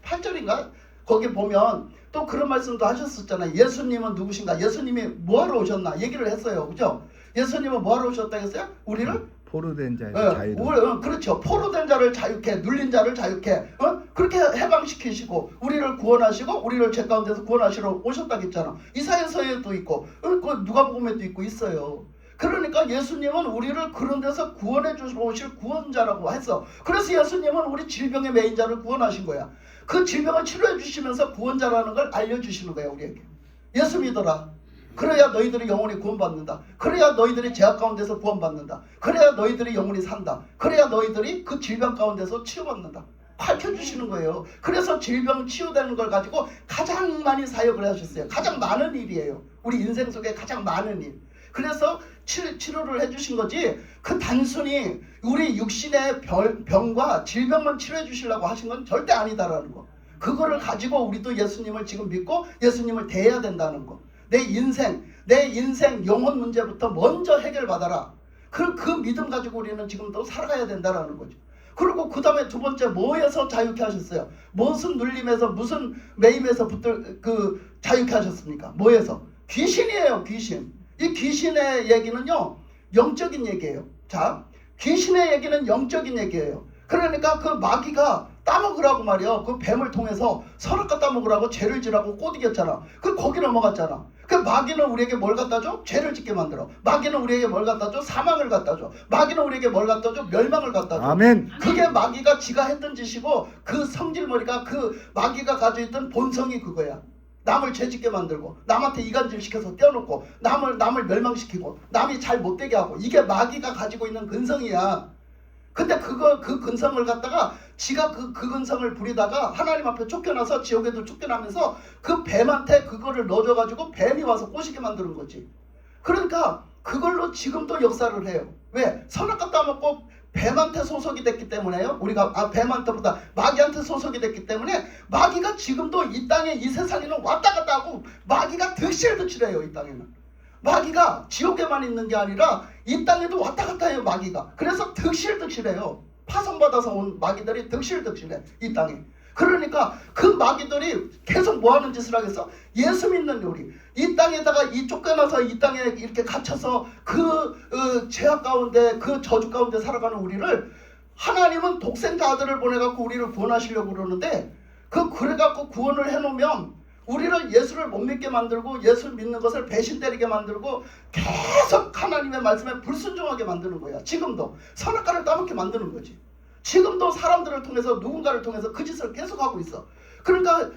18절인가 거기 보면 또 그런 말씀도 하셨었잖아요. 예수님은 누구신가? 예수님이 뭐하러 오셨나? 얘기를 했어요. 그죠? 예수님은 뭐하러 오셨다 했어요? 우리를 포로된 자에서 자유로. 그렇죠. 포로된 자를 자유케, 눌린 자를 자유케, 그렇게 해방시키시고 우리를 구원하시고 우리를 죄 가운데서 구원하시러 오셨다겠잖아. 이사야서에도 있고 그 누가복음에도 있고 있어요. 그러니까 예수님은 우리를 그런 데서 구원해 주시러 오실 구원자라고 했어. 그래서 예수님은 우리 질병의 매인 자를 구원하신 거야. 그 질병을 치료해 주시면서 구원자라는 걸 알려주시는 거야, 우리에게. 예수 믿어라. 그래야 너희들이 영원히 구원받는다. 그래야 너희들이 죄악 가운데서 구원받는다. 그래야 너희들이 영원히 산다. 그래야 너희들이 그 질병 가운데서 치유받는다. 밝혀주시는 거예요. 그래서 질병 치유되는 걸 가지고 가장 많이 사역을 하셨어요. 가장 많은 일이에요. 우리 인생 속에 가장 많은 일. 그래서 치료를 해주신 거지, 그 단순히 우리 육신의 병과 질병만 치료해 주시려고 하신 건 절대 아니다라는 거. 그거를 가지고 우리도 예수님을 지금 믿고 예수님을 대해야 된다는 거. 내 인생 영혼 문제부터 먼저 해결받아라. 그 믿음 가지고 우리는 지금도 살아가야 된다라는 거죠. 그리고 그 다음에 두 번째, 뭐에서 자유케 하셨어요? 무슨 눌림에서, 무슨 매임에서 자유케 하셨습니까? 뭐에서? 귀신이에요, 귀신. 이 귀신의 얘기는요, 영적인 얘기예요. 자, 귀신의 얘기는 영적인 얘기예요. 그러니까 그 마귀가 따먹으라고 말이야. 그 뱀을 통해서 선악과 따먹으라고 죄를 지라고 꼬드겼잖아. 거기 넘어갔잖아. 그 마귀는 우리에게 뭘 갖다 줘? 죄를 짓게 만들어. 마귀는 우리에게 뭘 갖다 줘? 사망을 갖다 줘. 마귀는 우리에게 뭘 갖다 줘? 멸망을 갖다 줘. 아멘. 그게 마귀가 지가 했던 짓이고, 그 성질머리가, 그 마귀가 가지고 있던 본성이 그거야. 남을 죄짓게 만들고, 남한테 이간질 시켜서 떼어놓고, 남을 멸망시키고, 남이 잘 못되게 하고, 이게 마귀가 가지고 있는 근성이야. 근데 그 근성을 갖다가 지가 그 근성을 부리다가 하나님 앞에 쫓겨나서 지옥에도 쫓겨나면서 그 뱀한테 그거를 넣어줘가지고 뱀이 와서 꼬시게 만드는 거지. 그러니까 그걸로 지금도 역사를 해요. 왜? 선악과 따먹고 뱀한테 소속이 됐기 때문에요. 우리가 뱀한테보다 마귀한테 소속이 됐기 때문에 마귀가 지금도 이 땅에, 이 세상에는 왔다 갔다 하고 마귀가 득실득실해요. 이 땅에는 마귀가 지옥에만 있는 게 아니라 이 땅에도 왔다 갔다 해요. 마귀가. 그래서 득실득실해요. 파송받아서 온 마귀들이 득실득실해, 이 땅에. 그러니까 그 마귀들이 계속 뭐 하는 짓을 하겠어? 예수 믿는 우리, 이 땅에다가 이 쫓겨나서 이 땅에 이렇게 갇혀서 죄악 가운데, 그 저주 가운데 살아가는 우리를 하나님은 독생자 아들을 보내갖고 우리를 구원하시려고 그러는데, 그래갖고 구원을 해놓으면 우리를 예수를 못 믿게 만들고, 예수 믿는 것을 배신 때리게 만들고, 계속 하나님의 말씀에 불순종하게 만드는 거야. 지금도 선악과를 따먹게 만드는 거지. 지금도 사람들을 통해서, 누군가를 통해서 그 짓을 계속하고 있어. 그러니까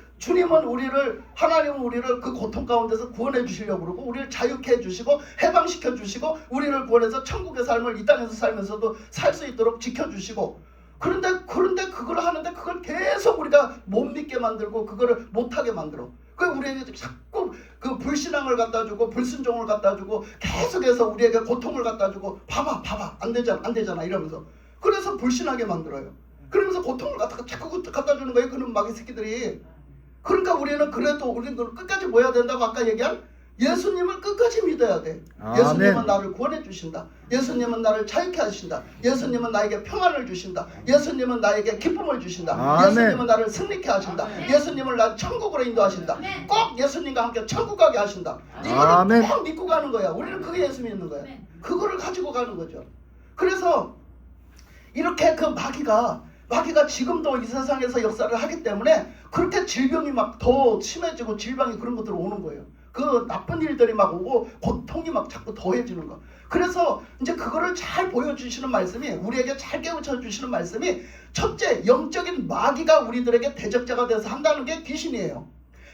하나님은 우리를 그 고통 가운데서 구원해 주시려고 그러고, 우리를 자유케 해주시고 해방시켜 주시고, 우리를 구원해서 천국의 삶을 이 땅에서 살면서도 살 수 있도록 지켜주시고, 그런데 그걸 하는데 그걸 계속 우리가 못 믿게 만들고 그거를 못하게 만들어. 그 우리에게 자꾸 그 불신앙을 갖다 주고 불순종을 갖다 주고 계속해서 우리에게 고통을 갖다 주고 봐봐 안 되잖아 이러면서 그래서 불신하게 만들어요. 그러면서 고통을 자꾸 갖다 주는 거예요. 그런 마귀 새끼들이. 그러니까 우리는 끝까지 뭐 해야 된다고 아까 얘기한 예수님을 끝까지 믿어야 돼. 아멘. 예수님은 나를 구원해 주신다. 예수님은 나를 자유케 하신다. 예수님은 나에게 평안을 주신다. 예수님은 나에게 기쁨을 주신다. 아멘. 예수님은 나를 승리케 하신다. 아멘. 예수님을 나를 천국으로 인도하신다. 아멘. 꼭 예수님과 함께 천국 가게 하신다. 아멘. 이거를 꼭 믿고 가는 거야. 우리는 그게 예수 믿는 거야. 아멘. 그거를 가지고 가는 거죠. 그래서 이렇게 그 마귀가 지금도 이 세상에서 역사를 하기 때문에 그렇게 질병이 막 더 심해지고 질병이 그런 것들이 오는 거예요. 그 나쁜 일들이 막 오고 고통이 막 자꾸 더해지는 거. 그래서 이제 그거를 잘 보여주시는 말씀이 우리에게 잘 깨우쳐 주시는 말씀이 첫째 영적인 마귀가 우리들에게 대적자가 돼서 한다는 게 귀신이에요.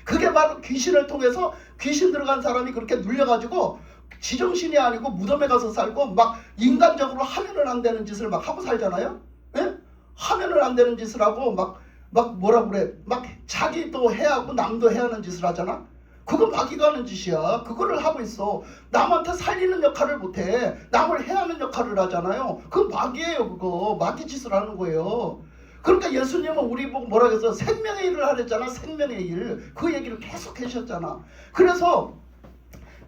그게 바로 귀신을 통해서 귀신 들어간 사람이 그렇게 눌려가지고 지정신이 아니고 무덤에 가서 살고 막 인간적으로 하면은 안 되는 짓을 막 하고 살잖아요. 예? 하면은 안 되는 짓을 하고 막 뭐라 그래 막 자기도 해야 하고 남도 해야 하는 짓을 하잖아. 그건 마귀가 하는 짓이야. 그거를 하고 있어. 남한테 살리는 역할을 못해. 남을 해야 하는 역할을 하잖아요. 그건 마귀예요. 그거 마귀 짓을 하는 거예요. 그러니까 예수님은 우리 보고 뭐라 그랬어? 생명의 일을 하랬잖아. 생명의 일. 그 얘기를 계속 하셨잖아. 그래서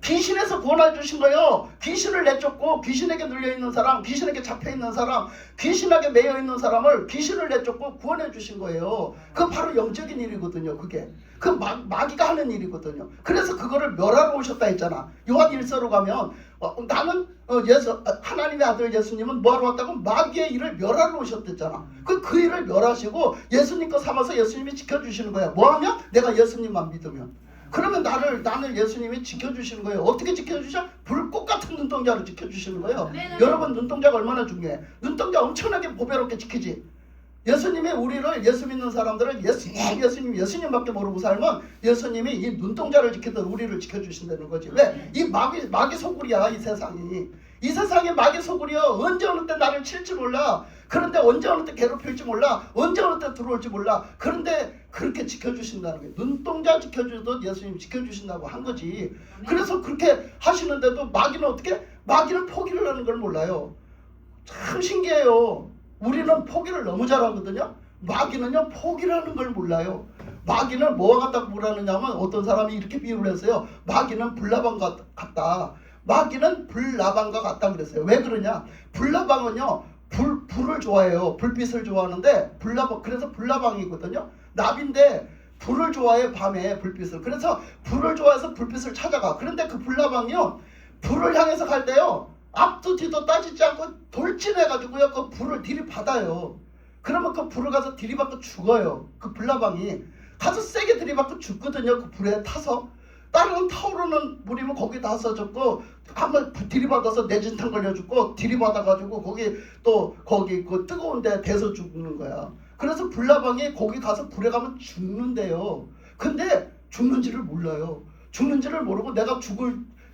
귀신에서 구원해 주신 거예요. 귀신을 내쫓고 귀신에게 눌려있는 사람, 귀신에게 잡혀있는 사람, 귀신에게 매여있는 사람을 귀신을 내쫓고 구원해 주신 거예요. 그건 바로 영적인 일이거든요. 그게 그 마귀가 하는 일이거든요. 그래서 그거를 멸하러 오셨다 했잖아. 요한 1서로 가면 나는 하나님의 아들 예수님은 뭐하러 왔다고? 마귀의 일을 멸하러 오셨댔잖아. 그 일을 멸하시고 예수님 거 삼아서 예수님이 지켜주시는 거야. 뭐하면? 내가 예수님만 믿으면. 그러면 나를 예수님이 지켜주시는 거예요. 어떻게 지켜주셔? 불꽃 같은 눈동자로 지켜주시는 거예요. 여러분 눈동자가 얼마나 중요해. 눈동자 엄청나게 보배롭게 지키지. 예수님이 우리를 예수 믿는 사람들을 예수님밖에 모르고 살면 예수님이 이 눈동자를 지키듯 우리를 지켜주신다는 거지. 왜? 이 마귀 소굴이야. 이 세상이. 이 세상에 마귀 소굴이야. 언제 어느 때 나를 칠지 몰라. 그런데 언제 어느 때 괴롭힐지 몰라. 언제 어느 때 들어올지 몰라. 그런데 그렇게 지켜주신다는 거예요. 눈동자 지켜주듯 예수님 지켜주신다고 한 거지. 그래서 그렇게 하시는데도 마귀는 어떻게? 마귀는 포기를 하는 걸 몰라요. 참 신기해요. 우리는 포기를 너무 잘하거든요. 마귀는요 포기를 하는 걸 몰라요. 마귀는 뭐와 같다고 뭐라느냐면 어떤 사람이 이렇게 비유를 했어요. 마귀는 불나방 같다. 마귀는 불나방과 같다 그랬어요. 왜 그러냐? 불나방은요 불을 좋아해요. 불빛을 좋아하는데 그래서 불나방이거든요. 나비인데 불을 좋아해. 밤에 불빛을. 그래서 불을 좋아해서 불빛을 찾아가. 그런데 그 불나방이요 불을 향해서 갈 때요 앞도 뒤도 따지지 않고 돌진해가지고요 그 불을 들이받아요. 그러면 그 불을 가서 들이받고 죽어요. 그 불나방이 가서 세게 들이받고 죽거든요. 그 불에 타서. 다른 타오르는 물이면 거기 다 써졌고 한번 들이받아서 내진탕 걸려 죽고 들이받아가지고 거기 그 뜨거운 데 대서 죽는 거야. 그래서 불나방이 거기 가서 불에 가면 죽는데요. 근데 죽는지를 몰라요. 죽는지를 모르고 내가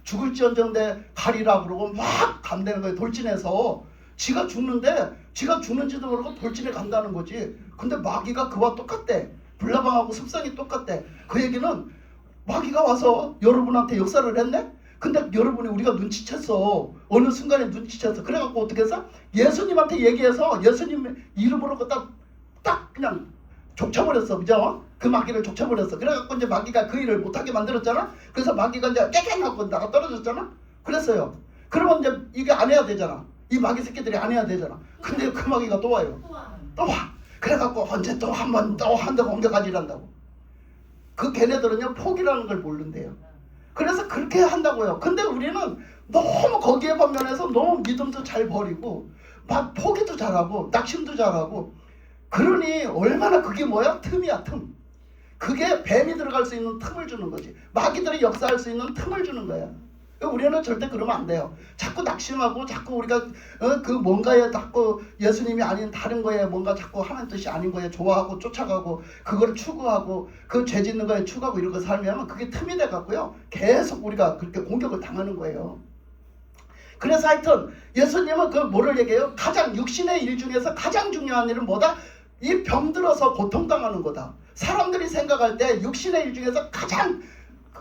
죽을지언정 내 가리라 그러고 막 간다는 거예요. 돌진해서 지가 죽는지도 모르고 돌진해 간다는 거지. 근데 마귀가 그와 똑같대. 불나방하고 습성이 똑같대. 그 얘기는 마귀가 와서 여러분한테 역사를 했네? 근데 여러분이 우리가 눈치챘어. 어느 순간에 눈치챘어. 그래갖고 어떻게 해서 예수님한테 얘기해서 예수님 이름으로 딱 그냥 족쳐버렸어. 그죠? 그 마귀를 족쳐버렸어. 그래갖고 이제 마귀가 그 일을 못하게 만들었잖아. 그래서 마귀가 이제 깨갱하고 나가 떨어졌잖아. 그랬어요. 그러면 이제 이게 안 해야 되잖아. 이 마귀 새끼들이 안 해야 되잖아. 근데 그 마귀가 또 와요. 또 와. 그래갖고 언제 또 한 번 또 한다고 옮겨가지란다고. 그 걔네들은요 포기라는 걸 모른대요. 그래서 그렇게 한다고요. 근데 우리는 너무 거기에 반면해서 너무 믿음도 잘 버리고 막 포기도 잘하고 낙심도 잘하고 그러니 얼마나 그게 뭐야? 틈이야 틈. 그게 뱀이 들어갈 수 있는 틈을 주는 거지. 마귀들이 역사할 수 있는 틈을 주는 거야. 우리는 절대 그러면 안 돼요. 자꾸 낙심하고 자꾸 우리가 그 뭔가에 자꾸 예수님이 아닌 다른 거에 뭔가 자꾸 하는 뜻이 아닌 거에 좋아하고 쫓아가고 그거를 추구하고 그 죄 짓는 거에 추구하고 이런 거 살면 그게 틈이 돼갖고요 계속 우리가 그렇게 공격을 당하는 거예요. 그래서 하여튼 예수님은 그 뭐를 얘기해요? 가장 육신의 일 중에서 가장 중요한 일은 뭐다? 이 병들어서 고통당하는 거다. 사람들이 생각할 때 육신의 일 중에서 가장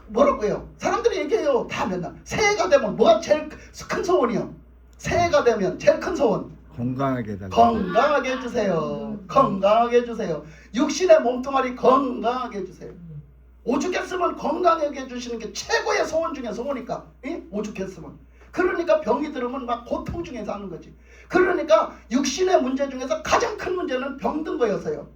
뭐라고 해요? 사람들이 얘기해요. 다 맨날 새해가 되면 뭐가 제일 큰 소원이요? 새해가 되면 제일 큰 소원 건강하게 해달라. 건강하게 해주세요. 건강하게 해주세요. 육신의 몸뚱아리 건강하게 해주세요. 오죽했으면 건강하게 해주시는 게 최고의 소원 중에 소원이니까. 예? 오죽했으면. 그러니까 병이 들으면 막 고통 중에서 하는 거지. 그러니까 육신의 문제 중에서 가장 큰 문제는 병든 거였어요.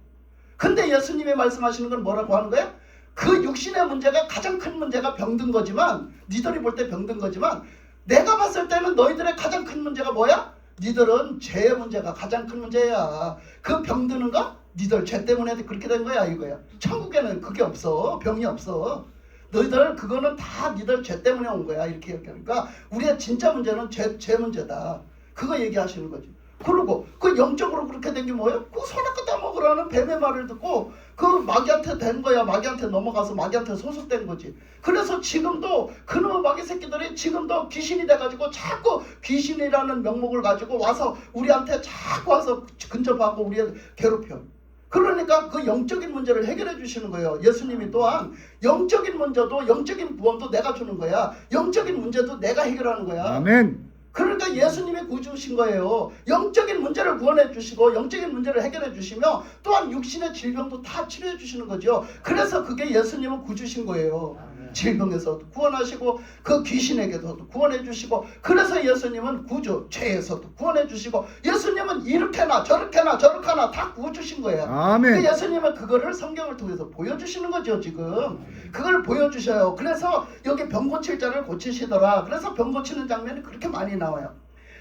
근데 예수님이 말씀하시는 건 뭐라고 하는 거야? 그 육신의 문제가 가장 큰 문제가 병든 거지만, 니들이 볼 때 병든 거지만, 내가 봤을 때는 너희들의 가장 큰 문제가 뭐야? 니들은 죄의 문제가 가장 큰 문제야. 그 병드는 거? 니들 죄 때문에 그렇게 된 거야 이거야. 천국에는 그게 없어. 병이 없어. 너희들 그거는 다 니들 죄 때문에 온 거야. 이렇게 얘기하니까 우리의 진짜 문제는 죄 문제다. 그거 얘기하시는 거지. 그리고 그 영적으로 그렇게 된 게 뭐예요? 그 손에 갖다 먹으라는 뱀의 말을 듣고 그 마귀한테 된 거야. 마귀한테 넘어가서 마귀한테 소속된 거지. 그래서 지금도 그놈의 마귀 새끼들이 지금도 귀신이 돼가지고 자꾸 귀신이라는 명목을 가지고 와서 우리한테 자꾸 와서 근접하고 우리를 괴롭혀. 그러니까 그 영적인 문제를 해결해 주시는 거예요. 예수님이 또한 영적인 문제도 영적인 구원도 내가 주는 거야. 영적인 문제도 내가 해결하는 거야. 아멘. 그러니까 예수님이 구주신 거예요. 영적인 문제를 구원해 주시고 영적인 문제를 해결해 주시며 또한 육신의 질병도 다 치료해 주시는 거죠. 그래서 그게 예수님은 구주신 거예요. 질병에서도 구원하시고 그 귀신에게서도 구원해 주시고, 그래서 예수님은 구주, 죄에서도 구원해 주시고, 예수님은 이렇게나 저렇게나 저렇게나 다 구워주신 거예요. 아멘. 예수님은 그거를 성경을 통해서 보여주시는 거죠. 지금 그걸 보여주셔요. 그래서 여기 병 고칠 자를 고치시더라. 그래서 병 고치는 장면이 그렇게 많이 나와요.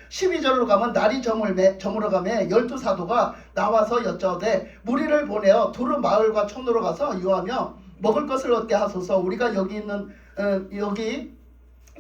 12절로 가면 날이 저물어가며 12사도가 나와서 여짜오되 무리를 보내어 두루 마을과 촌으로 가서 유하며 먹을 것을 얻게 하소서. 우리가 여기 있는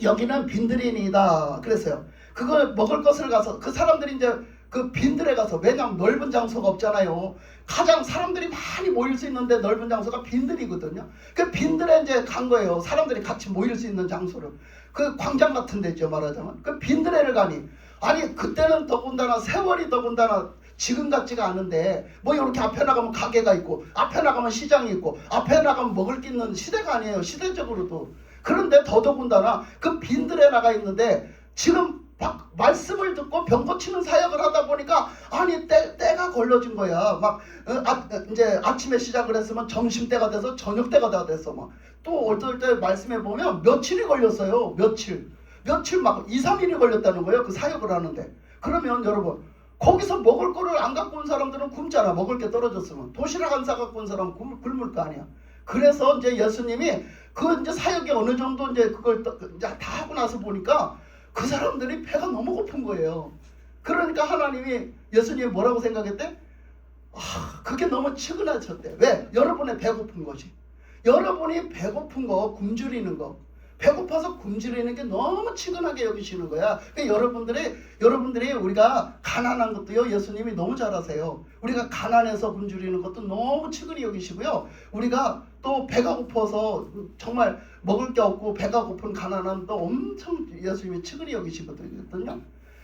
여기는 빈들이니이다. 그랬어요. 그걸 먹을 것을 가서 그 사람들이 이제 그 빈들에 가서, 왜냐하면 넓은 장소가 없잖아요. 가장 사람들이 많이 모일 수 있는데 넓은 장소가 빈들이거든요. 그 빈들에 이제 간 거예요. 사람들이 같이 모일 수 있는 장소를. 그 광장 같은 데 있죠, 말하자면. 그 빈들에를 가니, 아니 그때는 더군다나 세월이 더군다나 지금 같지가 않은데 뭐 이렇게 앞에 나가면 가게가 있고 앞에 나가면 시장이 있고 앞에 나가면 먹을 게 있는 시대가 아니에요. 시대적으로도. 그런데 더더군다나 그 빈들에 나가 있는데 지금 막 말씀을 듣고 병 고치는 사역을 하다 보니까 아니 때가 걸려진 거야. 막 이제 아침에 시작을 했으면 점심 때가 돼서 저녁 때가 다 됐어. 막 또 어떨 때 말씀해 보면 며칠이 걸렸어요. 며칠 막 2, 3일이 걸렸다는 거예요. 그 사역을 하는데. 그러면 여러분 거기서 먹을 거를 안 갖고 온 사람들은 굶잖아. 먹을 게 떨어졌으면. 도시락 안 사 갖고 온 사람은 굶을 거 아니야. 그래서 이제 예수님이 그 이제 사역이 어느 정도 이제 그걸 이제 다 하고 나서 보니까 그 사람들이 배가 너무 고픈 거예요. 그러니까 하나님이 예수님이 뭐라고 생각했대? 그게 너무 측은하셨대. 왜? 여러분의 배고픈 것이. 여러분이 배고픈 거, 굶주리는 거. 배고파서 굶주리는 게 너무 측은하게 여기시는 거야. 그러니까 여러분들이 우리가 가난한 것도요, 예수님이 너무 잘 아세요. 우리가 가난해서 굶주리는 것도 너무 측은히 여기시고요. 우리가 또 배가 고파서 정말 먹을 게 없고 배가 고픈 가난함도 엄청 예수님이 측은히 여기시거든요.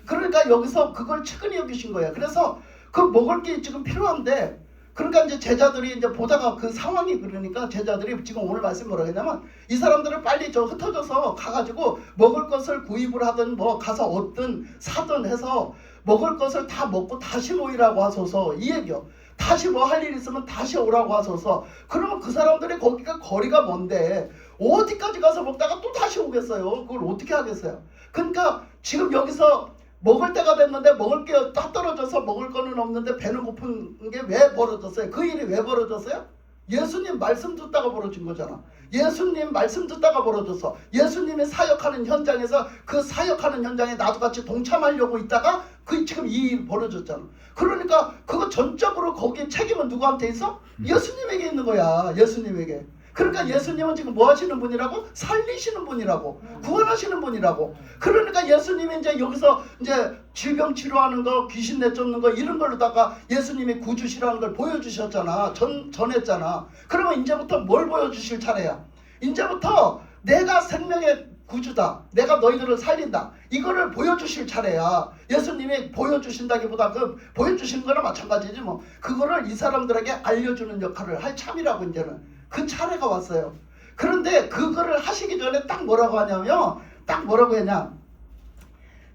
그러니까 여기서 그걸 측은히 여기신 거예요. 그래서 그 먹을 게 지금 필요한데, 그러니까 이제 제자들이 이제 보다가 그 상황이 그러니까 제자들이 지금 오늘 말씀 뭐라고 했냐면 이 사람들을 빨리 흩어져서 가가지고 먹을 것을 구입을 하든 뭐 가서 얻든 사든 해서 먹을 것을 다 먹고 다시 모이라고 하소서. 이 얘기요. 다시 뭐 할 일 있으면 다시 오라고 하소서. 그러면 그 사람들이 거리가 먼데 어디까지 가서 먹다가 또 다시 오겠어요. 그걸 어떻게 하겠어요. 그러니까 지금 여기서 먹을 때가 됐는데 먹을 게 다 떨어져서 먹을 거는 없는데 배는 고픈 게 왜 벌어졌어요? 그 일이 왜 벌어졌어요? 예수님 말씀 듣다가 벌어진 거잖아. 예수님 말씀 듣다가 벌어졌어. 예수님이 사역하는 현장에서 그 사역하는 현장에 나도 같이 동참하려고 있다가 그 지금 이 일이 벌어졌잖아. 그러니까 그거 전적으로 거기에 책임은 누구한테 있어? 예수님에게 있는 거야. 예수님에게. 그러니까 예수님은 지금 뭐 하시는 분이라고? 살리시는 분이라고. 구원하시는 분이라고. 그러니까 예수님이 이제 여기서 이제 질병 치료하는 거, 귀신 내쫓는 거 이런 걸로다가 예수님이 구주시라는 걸 보여주셨잖아. 전했잖아. 그러면 이제부터 뭘 보여주실 차례야? 이제부터 내가 생명의 구주다. 내가 너희들을 살린다. 이거를 보여주실 차례야. 예수님이 보여주신다기보다 그 보여주신 거나 마찬가지지 뭐. 그거를 이 사람들에게 알려주는 역할을 할 참이라고 이제는 그 차례가 왔어요. 그런데 그거를 하시기 전에 딱 뭐라고 하냐면 딱 뭐라고 했냐.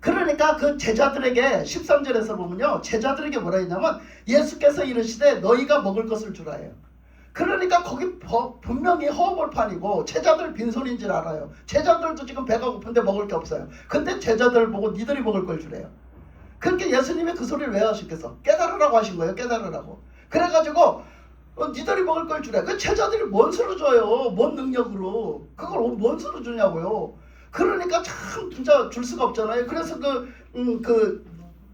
그러니까 그 제자들에게 13절에서 보면요. 제자들에게 뭐라 했냐면 예수께서 이르시되 너희가 먹을 것을 주라 해요. 그러니까 거기 분명히 허허벌판이고 제자들 빈손인 줄 알아요. 제자들도 지금 배가 고픈데 먹을 게 없어요. 근데 제자들을 보고 니들이 먹을 걸 주래요. 그러니까 예수님이 그 소리를 왜 하셨겠어? 깨달으라고 하신 거예요. 깨달으라고. 그래가지고 니들이 먹을 걸 주래. 그 제자들이 뭔 수로 줘요? 뭔 능력으로? 그걸 뭔 수로 주냐고요. 그러니까 참 진짜 줄 수가 없잖아요. 그래서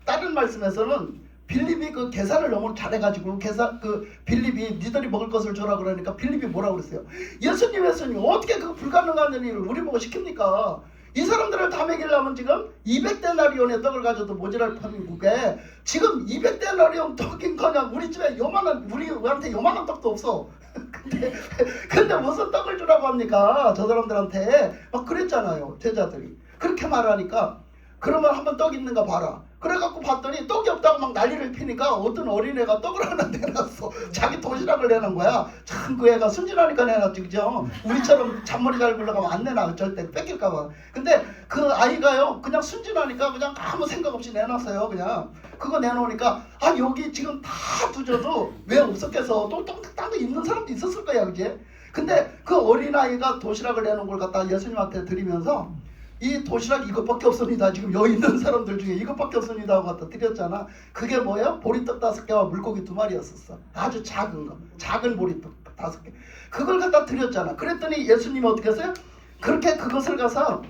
다른 말씀에서는 빌립이 그 계산을 너무 잘해가지고 빌립이 니들이 먹을 것을 줘라 그러니까 빌립이 뭐라고 그랬어요? 예수님 어떻게 그 불가능한 일을 우리 보고 시킵니까? 이 사람들을 다 먹이려면 지금 200데나리온의 떡을 가져도 모자랄 판국에 지금 200데나리온 떡인거냐 우리 집에 우리한테 요만한 떡도 없어. 근데 무슨 떡을 주라고 합니까? 저 사람들한테 막 그랬잖아요. 제자들이 그렇게 말하니까 그러면 한번 떡 있는가 봐라. 그래갖고 봤더니 떡이 없다고 막 난리를 피니까 어떤 어린애가 떡을 하나 내놨어. 자기 도시락을 내놓은 거야. 참 그 애가 순진하니까 내놨지, 그죠? 우리처럼 잔머리 잘 굴러가면 안 내놔. 절대 뺏길까봐. 근데 그 아이가요 그냥 순진하니까 그냥 아무 생각 없이 내놨어요. 그냥 그거 내놓으니까 여기 지금 다 두져도 왜 없었겠어. 또 딴 거 있는 사람도 있었을 거야, 그지? 근데 그 어린아이가 도시락을 내놓은 걸 갖다 예수님한테 드리면서 이 도시락 이것밖에 없습니다. 지금 여기 있는 사람들 중에 이것밖에 없습니다 하고 갖다 드렸잖아. 그게 뭐예요? 보리떡 5개와 물고기 2마리였었어. 아주 작은 거. 작은 보리떡 5개. 그걸 갖다 드렸잖아. 그랬더니 예수님이 어떻게 했어요? 그렇게 그것을 가서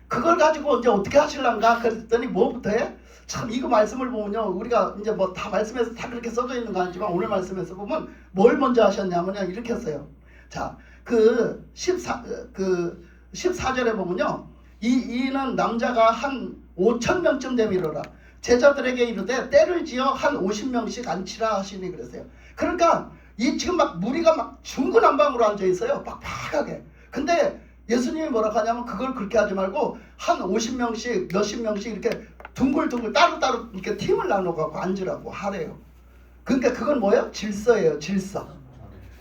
그걸 가지고 이제 어떻게 하실란가 그랬더니 뭐부터 해? 참 이거 말씀을 보면요. 우리가 이제 뭐 다 말씀에서 다 그렇게 써져 있는 거 아니지만 오늘 말씀에서 보면 뭘 먼저 하셨냐면요. 이렇게 했어요. 자, 14절에 보면요. 이는 남자가 한 5,000명쯤 되미르라. 제자들에게 이르되 때를 지어 한 50명씩 앉히라 하시니 그랬어요. 그러니까 이 지금 막 무리가 막 중구난방으로 앉아 있어요. 빡빡하게. 근데 예수님이 뭐라고 하냐면 그걸 그렇게 하지 말고 한 50명씩 몇십 명씩 이렇게 둥글둥글 따로따로 이렇게 팀을 나눠가고 앉으라고 하래요. 그러니까 그건 뭐예요? 질서예요. 질서.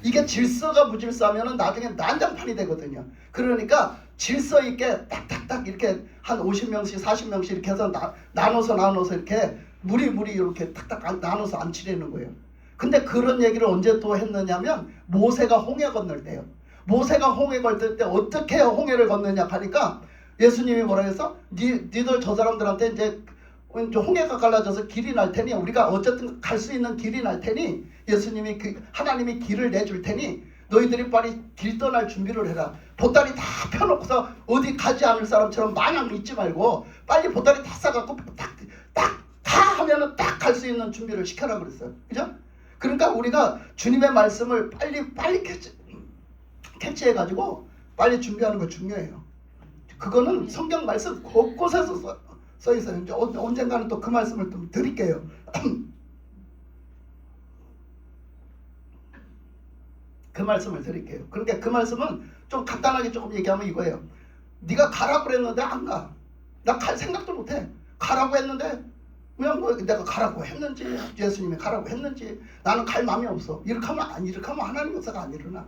이게 질서가 무질서하면 나중에 난장판이 되거든요. 그러니까 질서 있게 딱딱딱 이렇게 한 50명씩 40명씩 이렇게 해서 나눠서 이렇게 무리 이렇게 탁탁 나눠서 앉히려는 거예요. 근데 그런 얘기를 언제 또 했느냐면 모세가 홍해 건널 때요. 모세가 홍해 건널 때 어떻게 홍해를 건너냐 하니까 예수님이 뭐라 해서 니들 저 사람들한테 이제 홍해가 갈라져서 길이 날 테니 우리가 어쨌든 갈 수 있는 길이 날 테니 예수님이 하나님이 길을 내줄 테니 너희들이 빨리 길 떠날 준비를 해라. 보따리 다 펴놓고서 어디 가지 않을 사람처럼 마냥 있지 말고 빨리 보따리 다 싸갖고 다 하면은 딱 갈 수 있는 준비를 시켜라 그랬어요. 그죠? 그러니까 우리가 주님의 말씀을 빨리 캐치해가지고 빨리 준비하는 거 중요해요. 그거는 성경 말씀 곳곳에서 써 있어요. 이제 언젠가는 또 그 말씀을 좀 드릴게요. 그 말씀을 드릴게요. 그러니까 그 말씀은 좀 간단하게 조금 얘기하면 이거예요. 네가 가라고 그랬는데 안 가. 나 갈 생각도 못해. 가라고 했는데 그냥 뭐 내가 가라고 했는지 예수님이 가라고 했는지 나는 갈 마음이 없어. 이렇게 하면 하나님 역사가 안 일어나.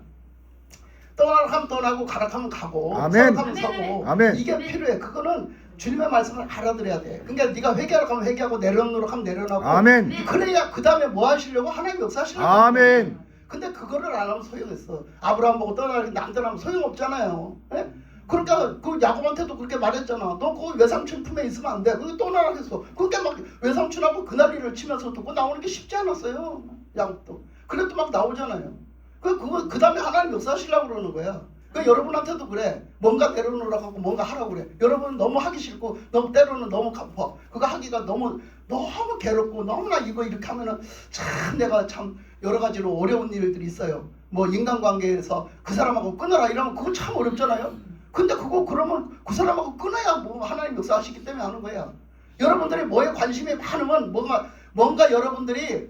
떠나라고 하면 떠나고 가라고 하면 가고 아멘. 서고 하면 서고 아멘. 이게 필요해. 그거는 주님의 말씀을 알아들어야 돼. 그러니까 네가 회개하라고 하면 회개하고 내려놓으라고 하면 내려놓고 아멘. 그래야 그 다음에 뭐 하시려고 하나님 역사하시려고 아멘. 근데 그거를 안 하면 소용있어. 아브라함 보고 떠나는데 안 떠나면 소용없잖아요. 예? 그러니까 그 야곱한테도 그렇게 말했잖아. 너 그 외삼촌 품에 있으면 안 돼. 그게 떠나라 했어. 그러니까 막 외삼촌하고 그날리를 치면서 듣고 나오는 게 쉽지 않았어요. 야곱도. 그래도 막 나오잖아요. 그 다음에 하나님 역사하시려고 그러는 거야. 여러분한테도 그래. 뭔가 내려놓으라고 하고 뭔가 하라고 그래. 여러분은 너무 하기 싫고 너무 때로는 너무 가파. 그거 하기가 너무 괴롭고 너무나 이거 이렇게 하면은 참 내가 참 여러 가지로 어려운 일들이 있어요. 뭐 인간관계에서 그 사람하고 끊어라 이러면 그거 참 어렵잖아요. 근데 그러면 그 사람하고 끊어야 뭐 하나님 역사하시기 때문에 하는 거야. 여러분들이 뭐에 관심이 많으면 뭔가 여러분들이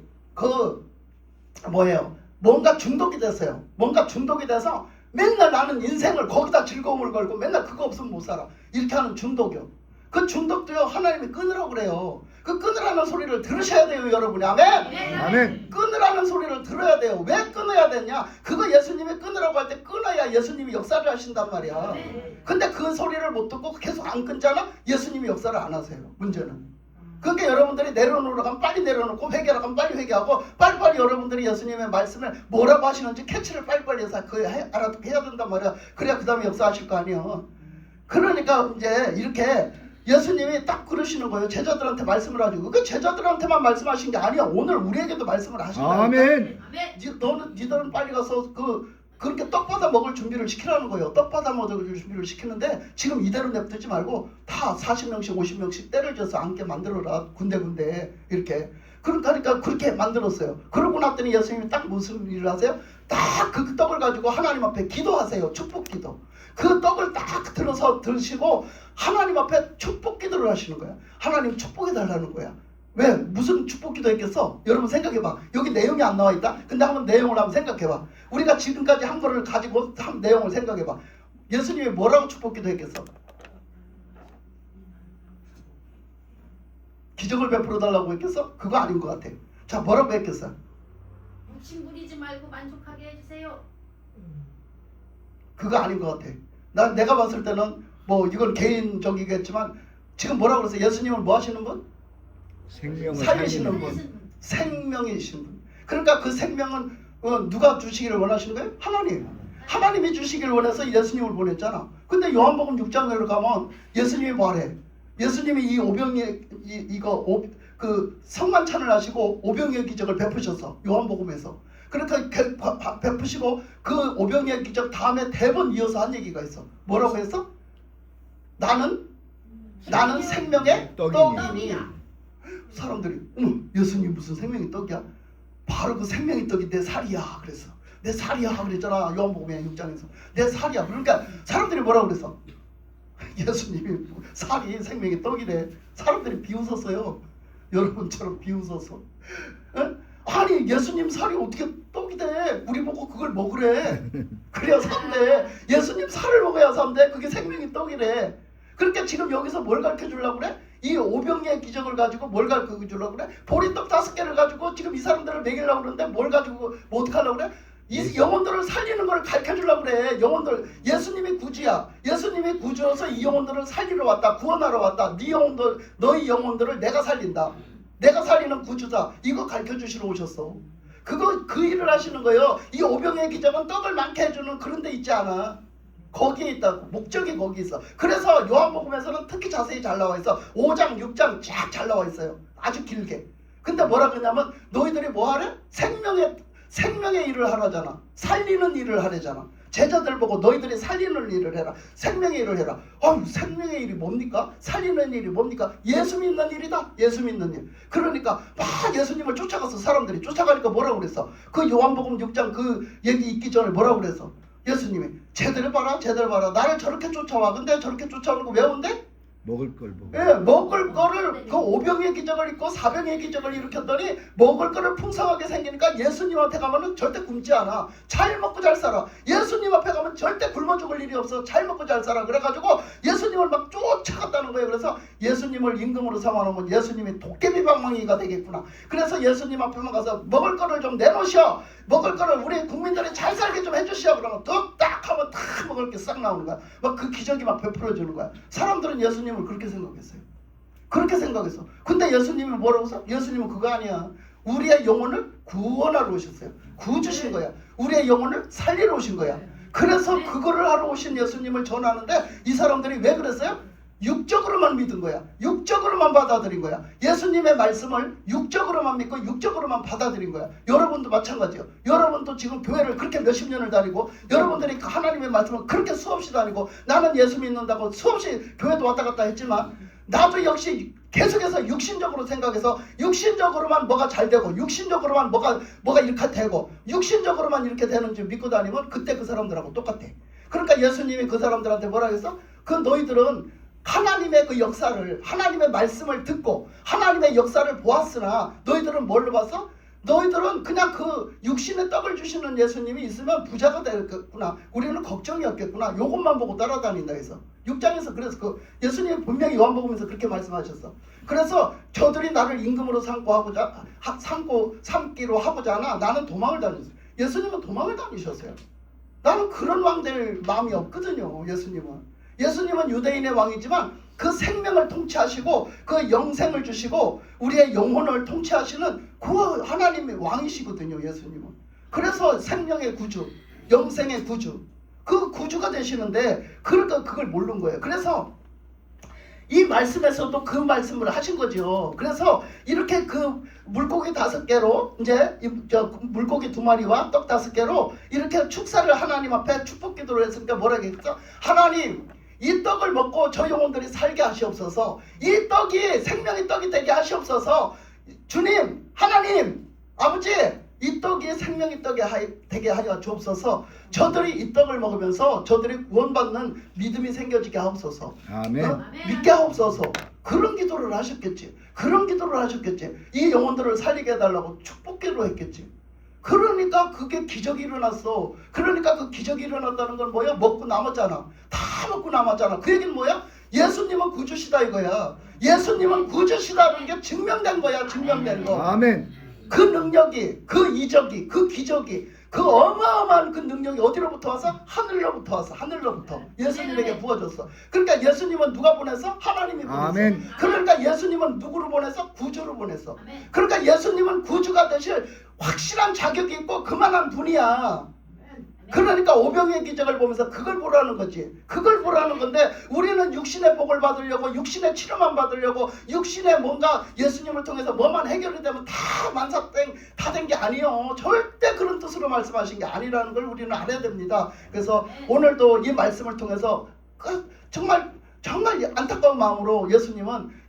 뭔가 중독이 됐어요. 뭔가 중독이 돼서 맨날 나는 인생을 거기다 즐거움을 걸고 맨날 그거 없으면 못 살아. 이렇게 하는 중독이요. 그 중독도요 하나님이 끊으라고 그래요. 그 끊으라는 소리를 들으셔야 돼요 여러분이. 아멘. 아멘. 끊으라는 소리를 들어야 돼요. 왜 끊어야 되냐? 그거 예수님이 끊으라고 할 때 끊어야 예수님이 역사를 하신단 말이야. 근데 그 소리를 못 듣고 계속 안 끊잖아? 예수님이 역사를 안 하세요. 문제는. 그러니까 여러분들이 내려놓으라고 하면 빨리 내려놓고 회개하라고 하면 빨리 회개하고 빨리빨리 여러분들이 예수님의 말씀을 뭐라고 하시는지 캐치를 빨리빨리 해서 알아듣게 해야 된단 말이야. 그래야 그 다음에 역사하실 거 아니에요. 그러니까 이제 이렇게 예수님이 딱 그러시는 거예요. 제자들한테 말씀을 하시고. 그 제자들한테만 말씀하신 게 아니야. 오늘 우리에게도 말씀을 하신 거예요. 아멘. 니들은 빨리 가서 그렇게 떡 받아 먹을 준비를 시키라는 거예요. 떡 받아 먹을 준비를 시키는데 지금 이대로 냅두지 말고 다 40명씩 50명씩 때를 져서 앉게 만들어라. 군데군데 이렇게. 그러니까 그렇게 만들었어요. 그러고 났더니 예수님이 딱 무슨 일을 하세요? 딱 그 떡을 가지고 하나님 앞에 기도하세요. 축복 기도. 그 떡을 딱 들어서 드시고 하나님 앞에 축복 기도를 하시는 거야. 하나님 축복해 달라는 거야. 왜? 무슨 축복 기도 했겠어? 여러분 생각해봐. 여기 내용이 안 나와 있다? 근데 한번 내용을 한번 생각해봐. 우리가 지금까지 한 거를 가지고 한 내용을 생각해봐. 예수님이 뭐라고 축복 기도 했겠어? 기적을 베풀어 달라고 했겠어? 그거 아닌 것 같아. 자, 뭐라고 했겠어? 욕심 부리지 말고 만족하게 해주세요. 그거 아닌 것 같아. 내가 봤을 때는 뭐 이건 개인적이겠지만 지금 뭐라고 그랬어? 예수님을 뭐 하시는 분? 생명을 살리시는 살리는 분. 생명이신 분. 그러니까 그 생명은 누가 주시기를 원하시는 거예요? 하나님. 하나님이 주시기를 원해서 예수님을 보냈잖아. 근데 요한복음 6장에 가면 예수님이 뭐래? 예수님이 이 오병이의 그 성만찬을 하시고 오병이의 기적을 베푸셔서 요한복음에서 그러니까 베푸시고 그 오병이의 기적 다음에 대번 이어서 한 얘기가 있어. 뭐라고 했어? 나는 생명의 떡이니. 떡이니. 사람들이 예수님 무슨 생명의 떡이야? 바로 그 생명의 떡이 내 살이야. 그래서 내 살이야 그랬잖아. 요한복음 6장에서 내 살이야. 그러니까 사람들이 뭐라고 그랬어? 예수님이 살이 생명의 떡이래. 사람들이 비웃었어요. 여러분처럼 비웃었어. 에? 아니 예수님 살이 어떻게 떡이 돼? 우리 보고 그걸 먹으래. 그래야 산대. 예수님 살을 먹어야 산대. 그게 생명의 떡이래. 그러니까 지금 여기서 뭘 가르쳐 주려고 그래? 이 오병이의 기적을 가지고 뭘 가르쳐 주려고 그래? 보리떡 5개를 가지고 지금 이 사람들을 먹이려고 그러는데 뭘 가지고 뭐 어떻게 하려고 그래? 이 영혼들을 살리는 걸 가르쳐 주려고 그래. 영혼들. 예수님이 구주야. 예수님이 구주여서 이 영혼들을 살리러 왔다. 구원하러 왔다. 네 영혼들, 너희 영혼들을 내가 살린다. 내가 살리는 구주다. 이거 가르쳐 주시러 오셨어. 그 일을 하시는 거예요. 이 오병이의 기적은 떡을 많게 해주는 그런 데 있지 않아. 거기에 있다고. 목적이 거기 있어. 그래서 요한복음에서는 특히 자세히 잘 나와 있어. 5장 6장 쫙 잘 나와 있어요. 아주 길게. 근데 뭐라 그러냐면 너희들이 뭐 하래? 생명의 일을 하라잖아. 살리는 일을 하래잖아. 제자들 보고 너희들이 살리는 일을 해라. 생명의 일을 해라. 생명의 일이 뭡니까? 살리는 일이 뭡니까? 예수 믿는 일이다. 예수 믿는 일. 그러니까 막 예수님을 쫓아가서 사람들이 쫓아가니까 뭐라고 그랬어? 그 요한복음 6장 그 얘기 있기 전에 뭐라고 그랬어? 예수님이 쟤들 봐라. 나를 저렇게 쫓아와. 근데 저렇게 쫓아오는 거 왜 온대? 먹을 걸 보고. 예, 먹을 거를 그 오병의 기적을 있고 사병의 기적을 일으켰더니 먹을 거를 풍성하게 생기니까 예수님 앞에 가면은 절대 굶지 않아. 잘 먹고 잘 살아. 예수님 앞에 가면 절대 굶어 죽을 일이 없어. 잘 먹고 잘 살아. 그래가지고 예수님을 막 쫓아갔다는 거예요. 그래서 예수님을 임금으로 삼아놓으면 예수님이 도깨비 방망이가 되겠구나. 그래서 예수님 앞에만 가서 먹을 거를 좀 내놓으셔. 먹을 거를 우리 국민들이 잘 살게 좀 해주시오. 그러면 뚝딱 하면 다 먹을 게 싹 나오는 거야. 막 그 기적이 막 베풀어주는 거야. 사람들은 예수님을 그렇게 생각했어요. 그렇게 생각했어. 근데 예수님이 뭐라고 써? 예수님은 그거 아니야. 우리의 영혼을 구원하러 오셨어요. 구주신 거야. 우리의 영혼을 살리러 오신 거야. 그래서 그거를 하러 오신 예수님을 전하는데 이 사람들이 왜 그랬어요? 육적으로만 믿은 거야. 육적으로만 받아들인 거야. 예수님의 말씀을 육적으로만 믿고 육적으로만 받아들인 거야. 여러분도 마찬가지예요. 여러분도 지금 교회를 그렇게 몇십 년을 다니고 여러분들이 하나님의 말씀을 그렇게 수없이 다니고 나는 예수 믿는다고 수없이 교회도 왔다 갔다 했지만 나도 역시 계속해서 육신적으로 생각해서 육신적으로만 뭐가 잘 되고 육신적으로만 뭐가 이렇게 되고 육신적으로만 이렇게 되는지 믿고 다니면 그때 그 사람들하고 똑같아. 그러니까 예수님이 그 사람들한테 뭐라 했어? 그 너희들은 하나님의 그 역사를 하나님의 말씀을 듣고 하나님의 역사를 보았으나 너희들은 뭘로 봤어? 너희들은 그냥 그 육신의 떡을 주시는 예수님이 있으면 부자가 되겠구나. 우리는 걱정이 없겠구나. 요것만 보고 따라다닌다 해서 6장에서 그래서 그 예수님이 분명히 요한복음에서 그렇게 말씀하셨어. 그래서 저들이 나를 임금으로 삼기로 하고자 하나 나는 도망을 다녔어요. 예수님은 도망을 다니셨어요. 나는 그런 왕 될 마음이 없거든요. 예수님은 유대인의 왕이지만 그 생명을 통치하시고 그 영생을 주시고 우리의 영혼을 통치하시는 그 하나님의 왕이시거든요. 예수님은. 그래서 생명의 구주, 영생의 구주, 그 구주가 되시는데 그러니까 그걸 모르는 거예요. 그래서 이 말씀에서도 그 말씀을 하신 거죠. 그래서 이렇게 그 물고기 5개로 이제 물고기 2마리와 떡 5개로 이렇게 축사를 하나님 앞에 축복 기도를 했으니까 뭐라 했겠어? 하나님, 이 떡을 먹고 저 영혼들이 살게 하시옵소서. 이 떡이 생명의 떡이 되게 하시옵소서. 주님, 하나님, 아버지, 이 떡이 생명의 떡이 되게 하여 주옵소서. 저들이 이 떡을 먹으면서 저들이 구원받는 믿음이 생겨지게 하옵소서. 아멘. 믿게 하옵소서. 그런 기도를 하셨겠지. 이 영혼들을 살리게 해달라고 축복기도 했겠지. 그러니까 그게 기적이 일어났어. 그러니까 그 기적이 일어났다는 건 뭐야? 먹고 남았잖아. 다 먹고 남았잖아. 그 얘기는 뭐야? 예수님은 구주시다 이거야. 예수님은 구주시다는 게 증명된 거야. 증명된 거. 아멘. 그 능력이, 그 이적이, 그 기적이, 그 어마어마한 그 능력이 어디로부터 와서? 하늘로부터 왔어. 하늘로부터 예수님에게 부어졌어. 그러니까 예수님은 누가 보냈어? 하나님이 보냈어. 아멘. 그러니까 예수님은 누구를 보냈어? 구주를 보냈어. 아멘. 그러니까 예수님은 구주가 되실 확실한 자격이 있고 그만한 분이야. 그러니까 오병이의 기적을 보면서 그걸 보라는 거지. 그걸 보라는 건데 우리는 육신의 복을 받으려고, 육신의 치료만 받으려고, 육신의 뭔가 예수님을 통해서 뭐만 해결이 되면 다 만사땡 다 된 게 아니에요. 절대 그런 뜻으로 말씀하신 게 아니라는 걸 우리는 알아야 됩니다. 그래서 오늘도 이 말씀을 통해서 정말 안타까운 마음으로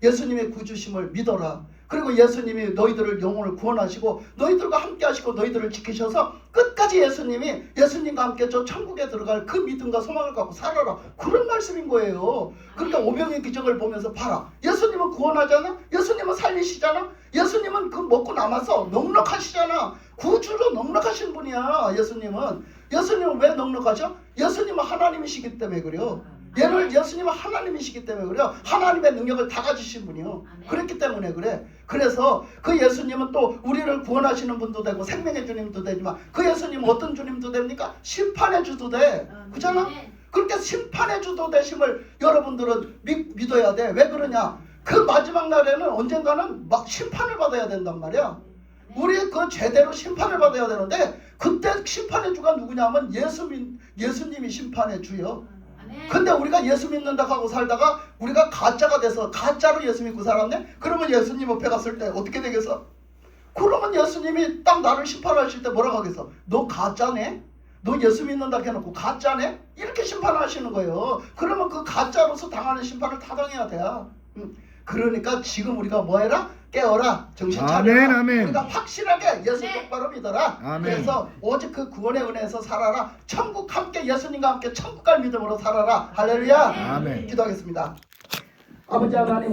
예수님의 구주심을 믿어라. 그리고 예수님이 너희들을 영혼을 구원하시고 너희들과 함께 하시고 너희들을 지키셔서 끝까지 예수님과 함께 저 천국에 들어갈 그 믿음과 소망을 갖고 살아라. 그런 말씀인 거예요. 그러니까 오병이의 기적을 보면서 봐라. 예수님은 구원하잖아. 예수님은 살리시잖아. 예수님은 그 먹고 남아서 넉넉하시잖아. 구주로 넉넉하신 분이야. 예수님은 왜 넉넉하죠? 예수님은 하나님이시기 때문에 그래요. 예수님은 하나님이시기 때문에 그래요. 하나님의 능력을 다 가지신 분이요. 그렇기 때문에 그래. 그래서 그 예수님은 또 우리를 구원하시는 분도 되고 생명의 주님도 되지만 그 예수님은 어떤 주님도 됩니까? 심판의 주도 돼. 그렇잖아? 그렇게 심판의 주도 되심을 여러분들은 믿어야 돼. 왜 그러냐? 그 마지막 날에는 언젠가는 막 심판을 받아야 된단 말이야. 우리 그 제대로 심판을 받아야 되는데 그때 심판의 주가 누구냐면 예수님이 심판의 주요. 근데 우리가 예수 믿는다 하고 살다가 우리가 가짜가 돼서 가짜로 예수 믿고 살았네? 그러면 예수님 옆에 갔을 때 어떻게 되겠어? 그러면 예수님이 딱 나를 심판하실 때 뭐라고 하겠어? 너 가짜네? 너 예수 믿는다 해놓고 가짜네? 이렇게 심판하시는 거예요. 그러면 그 가짜로서 당하는 심판을 타당해야 돼. 그러니까 지금 우리가 뭐 해라? 깨어라. 정신 차려라. 아멘, 아멘. 우리가 확실하게 예수 똑바로 믿어라. 아멘. 그래서 오직 그 구원의 은혜에서 살아라. 천국 함께 예수님과 함께 천국 갈 믿음으로 살아라. 할렐루야. 아멘. 기도하겠습니다. 아버지 하나님.